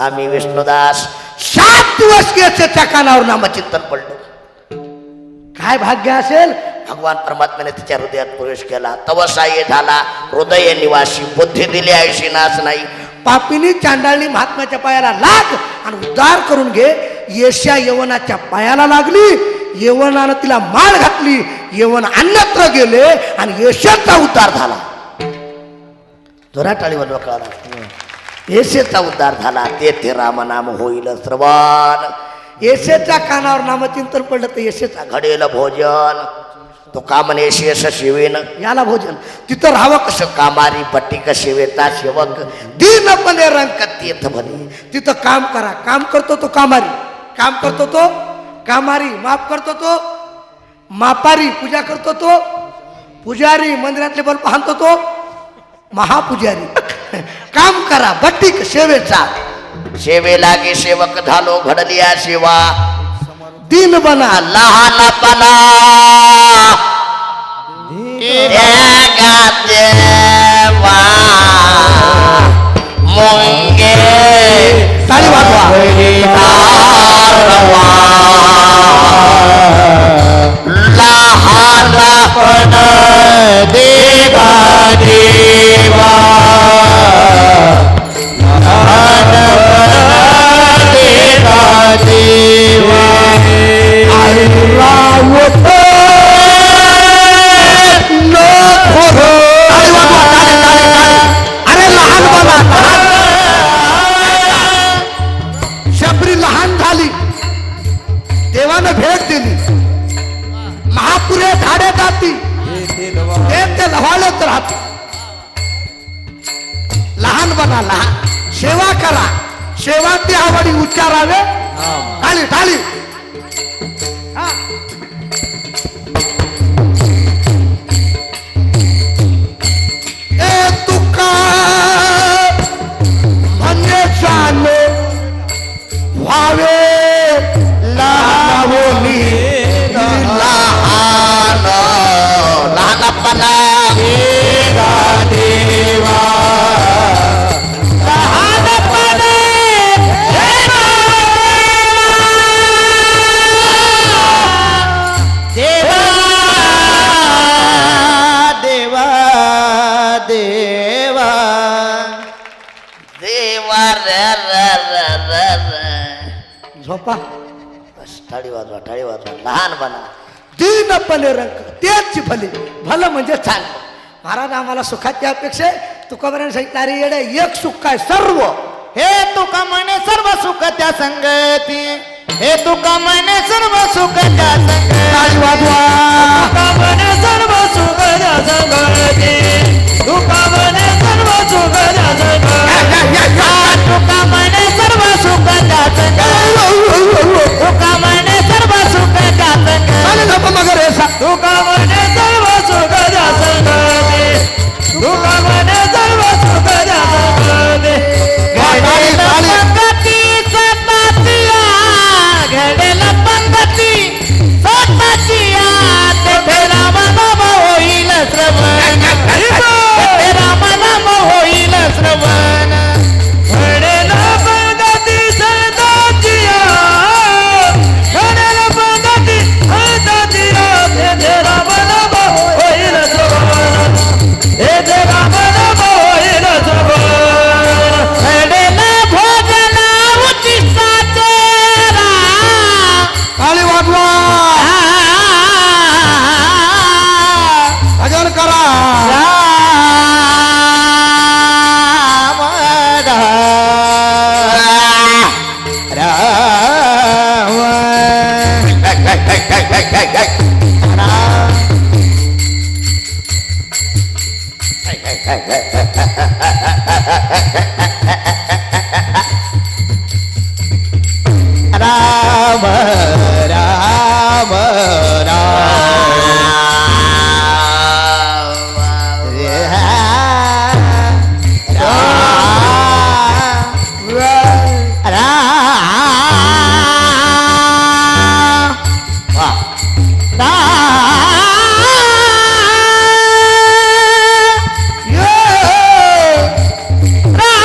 आम्ही विष्णुदास
7 दिवस याच्या कानावर
नामचिंतन पडलो
काय भाग्य असेल
भगवान परमात्म्याने तिच्या हृदयात प्रवेश केला तवसाये झाला हृदय निवासी बुद्धी दिली आयुष्य नाश नाही
पापीनी चांडाळणी महात्म्याच्या पायाला लाग आणि उद्धार करून घे येशा यवनाच्या पायाला लागली यवनानं तिला माळ घातली यवन अन्यत्र गेले आणि येशाचा उद्धार झाला
जोरा टाळीवर कळाला येशेचा उद्धार झाला तेथे रामनाम होईल श्रवण
येशेच्या कानावर नामचिंतन पडलं तर येशेचा
घडेल भोजन तो कामने शेष शिवेन
याला भोजन तिथं राहावं कसं
कसं कामारी पट्टिक शिवेता सेवक
दीनपणे रंग
तीर्थ भली
तिथं काम करा काम करतो तो कामारी काम करतो तो कामारी माफ करतो तो मापारी पूजा करतो तो पुजारी मंदिरातले बल्ब हाणतो तो महापुजारी काम करा बट्टिक सेवेचा
सेवे लागे सेवक झालो घडलिया सेवा
दीन बना
लहानपणा देवा मुंगे
ताली वाजवा
देवा देवा देवा देवा
अरे लहान बाबा शबरी लहान झाली देवानं भेट दिली महापुरे झाडे जाती ते लवाळत राहते लहान बना लहान सेवा करा सेवा ती आवडी उच्चारावे टाळी टाळी हा. ए तुका म्हणजे जाणे व्हावे लहानोनी
लहान लहानपणा
देवा देवा लहानपणे देवा देवा देवा
देवा
झोपा
बस टाळी वाजवा लहान बना
दीनपणे रंग तेच भले भलं म्हणजे चांगलं महाराज आम्हाला सुखाची अपेक्षा आहे तुकाबराने सांगितणारे येडे एक सुख काय सर्व
हे तुका म्हणे सर्व सुख त्या संगती हे तुका म्हणे सर्व सुख त्या संगती
वाजवा
तुका म्हणे सर्व सुख त्या संगती तुका म्हणे सर्व सुख त्या संगती तुका म्हणे सर्व सुख त्या संगती तुका म्हणे सर्व सुख त्या संगती तुका म्हणे सर्व सुख त्या संगती तुका म्हणे सर्व सुख त्या संगती पंगती स्वतःचिया घडेल पंगती स्वतःचिया तेथे रामनाम होईल श्रवण तेथे रामनाम होईल श्रवण घडेल पंगती स्वतःचिया घडेल पंगती स्वतःचिया तेथे रामनाम होईल श्रवण तेथे रामनाम होईल श्रवण घडेल भोजन उचिष्टाचे
टाळी वाजवा भजन करा
राम राम राम राम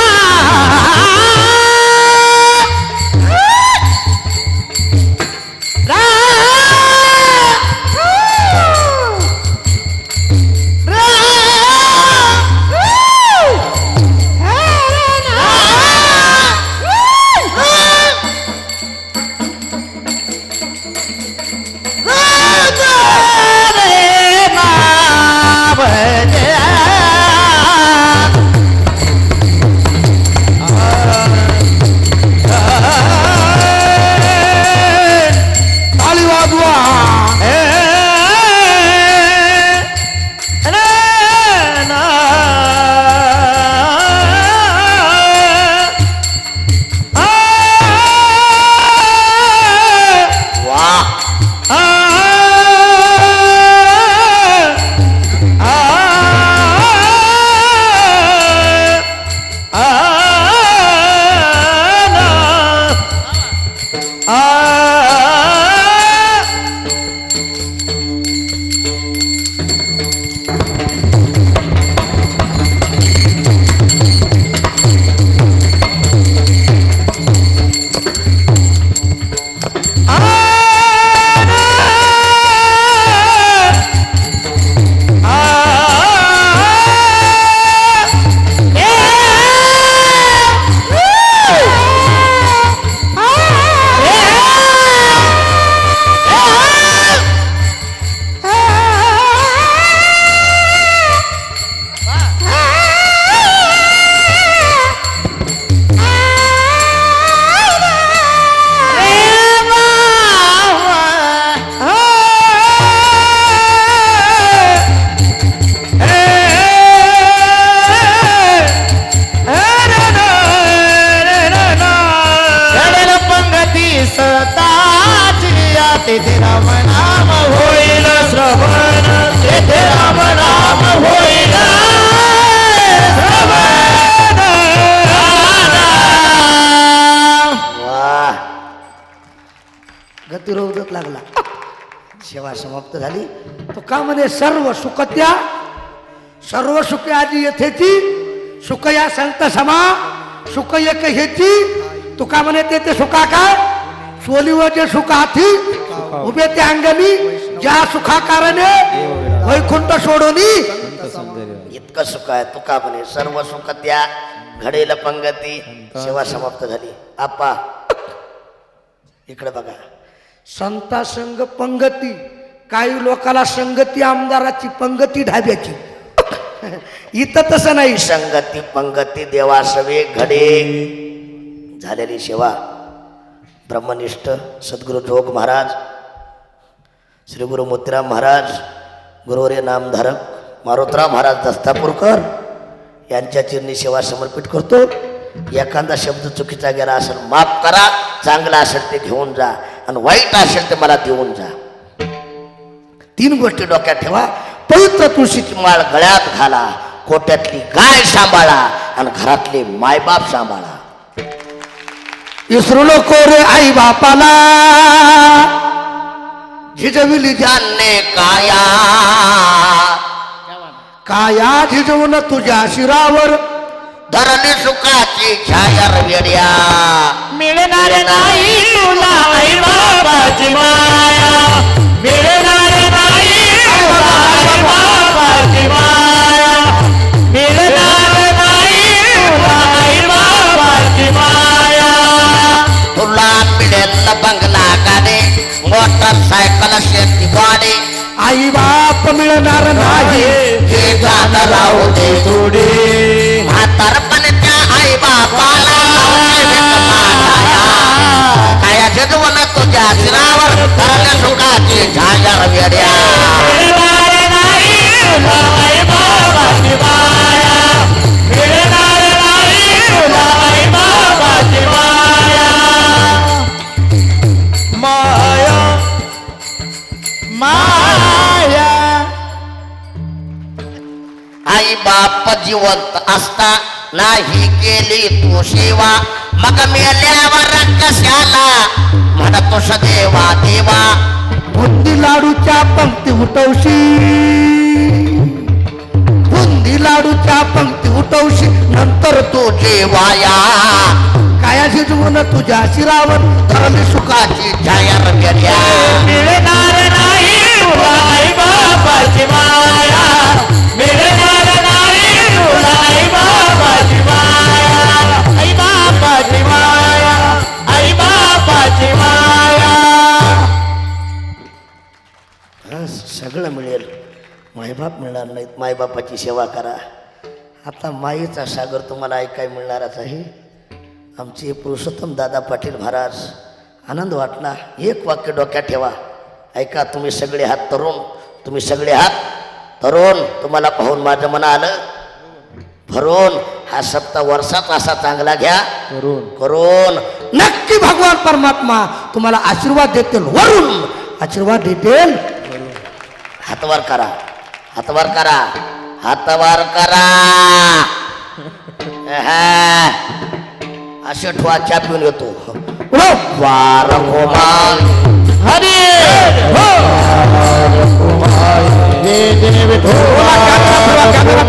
तुका म्हणे सर्व सुखत्या सर्व सुखे आजी येथेची सुख या संत समा सुख एक हेची तुका म्हणे ते सुखा काय सोलीवर जे सुख हाती उभे ते अंगणी ज्या सुखा कारणे वैकुंठ सोडोनी
इतकं सुख आहे तुका म्हणे सर्व सुख त्या घडेल पंगती सेवा समाप्त झाली. आपा इकडे बघा.
संता संग पंगती काही लोकाला संगती आमदाराची पंगती ढाब्याची इथं तसं नाही.
संगती पंगती देवासवे घडे झालेली सेवा. ब्रह्मनिष्ठ सद्गुरु जोग महाराज श्री गुरु मोतीराम महाराज गुरुवरे नामधारक मारुतराव महाराज दस्तापूरकर यांच्या चरणी सेवा समर्पित करतो. एखादा शब्द चुकीचा गेला असेल माफ करा, चांगला असेल ते घेऊन जा आणि वाईट असेल ते मला देऊन जा. 3 गोष्टी डोक्यात ठेवा. पवित्र तुळशीची माळ गळ्यात घाला, कोट्यातली गाय सांभाळा आणि घरातले मायबाप सांभाळा.
विसरू नको रे आई बापाला
झिजविली जाणणे काया
काया झिजवून तुझ्या शिरावर
धरणी सुखाची छाया वेड्या
मिळणार नाही तुला आई बाबाची माया, मिळणार नाही तुला आई बाबाची माया, मिळणार नाही तुला आई बाबाची माया.
तुला मिळेल बंगला गाडी मोटरसायकल शेती गाडी
आई बाप मिळणार नाही
हे गाणं राहू दे थोडी. म्हातारपणच्या आई बापाला काय जगवण तुझ्या शिरावर धरल्या सुखाची छाया वेड्या.
मिळणार नाही तुला आई बाबाची माया, मिळणार नाही तुला आई बाबाची माया. माया माया
आई बाप जिवंत असता नाही केली तू सेवा मग मेल्यावर कशाला म्हणतोस देवा देवा.
बुंदी लाडूच्या पंक्ती उठवशी बुंदी लाडूच्या पंक्ती उठवशी नंतर
तू जेवाया
काया झिजवून तुझ्या शिरावर
धरली सुखाची छाया वेड्या.
मिळणार नाही तुला आई बाबाची माया, मिळणार नाही तुला आई बाबाची माया, आई बाबाची माया, आई बाबाची माया.
सगळं मिळेल, मायबाप मिळणार नाहीत. मायबापाची सेवा करा. आता माईचा सागर तुम्हाला ऐकाय मिळणारच आहे. आमचे पुरुषोत्तम दादा पाटील महाराज. आनंद वाटला. एक वाक्य डोक्यात ठेवा. ऐका तुम्ही सगळे हात तरुण, तुम्ही सगळे हात तरुण. तुम्हाला पाहून माझं मन आलं भरून. हा सप्ताह वर्षात असा चांगला घ्या करून.
नक्की भगवान परमात्मा तुम्हाला आशीर्वाद देतील वरून आशीर्वाद देतील.
हातवर करा, हातवर करा, हातवर करा. असे ठेवा. चहा पिऊन येतो. वार गोमाल
हरी हो हे देव कुमार कुमार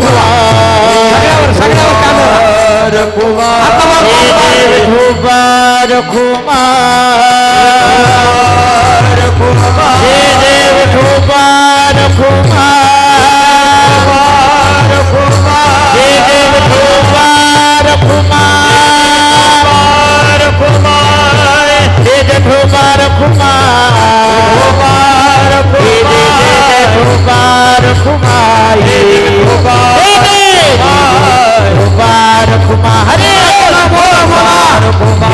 कुमार हे देव कुमार कुमार कुमार हे देव कुमार कुमार कुमार हे देव कुमार कुमार कुमार कुमार कुमार कुमार हरे कुमार कुमार कुमार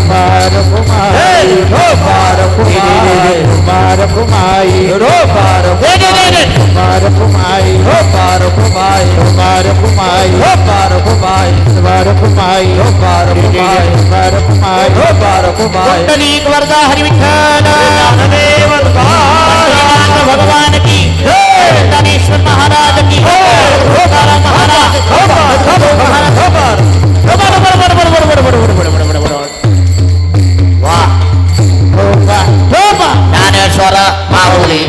कुमार कुमार कुमाई रो पार कुमार कुमाई रो पार कुमाई कुमार कुमाई रो पार कुमाई कुमार कुमाई रो पार कुमाई कुमार कुमाई रो पार कुमाई. कुंडलिक वरदा हरि विठ्ठल ज्ञानदेव भगवान की गणेश्वर महाराज की महाराज
वा ज्ञानेश्वर माऊली.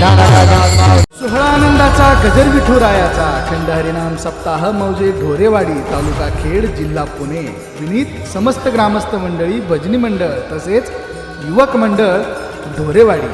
विठुरायाचा अखंड हरिनाम सप्ताह मौजे ढोरेवाडी तालुका खेड जिल्हा पुणे विनीत समस्त ग्रामस्थ मंडळी भजनी मंडळ तसेच युवक मंडळ ढोरेवाडी.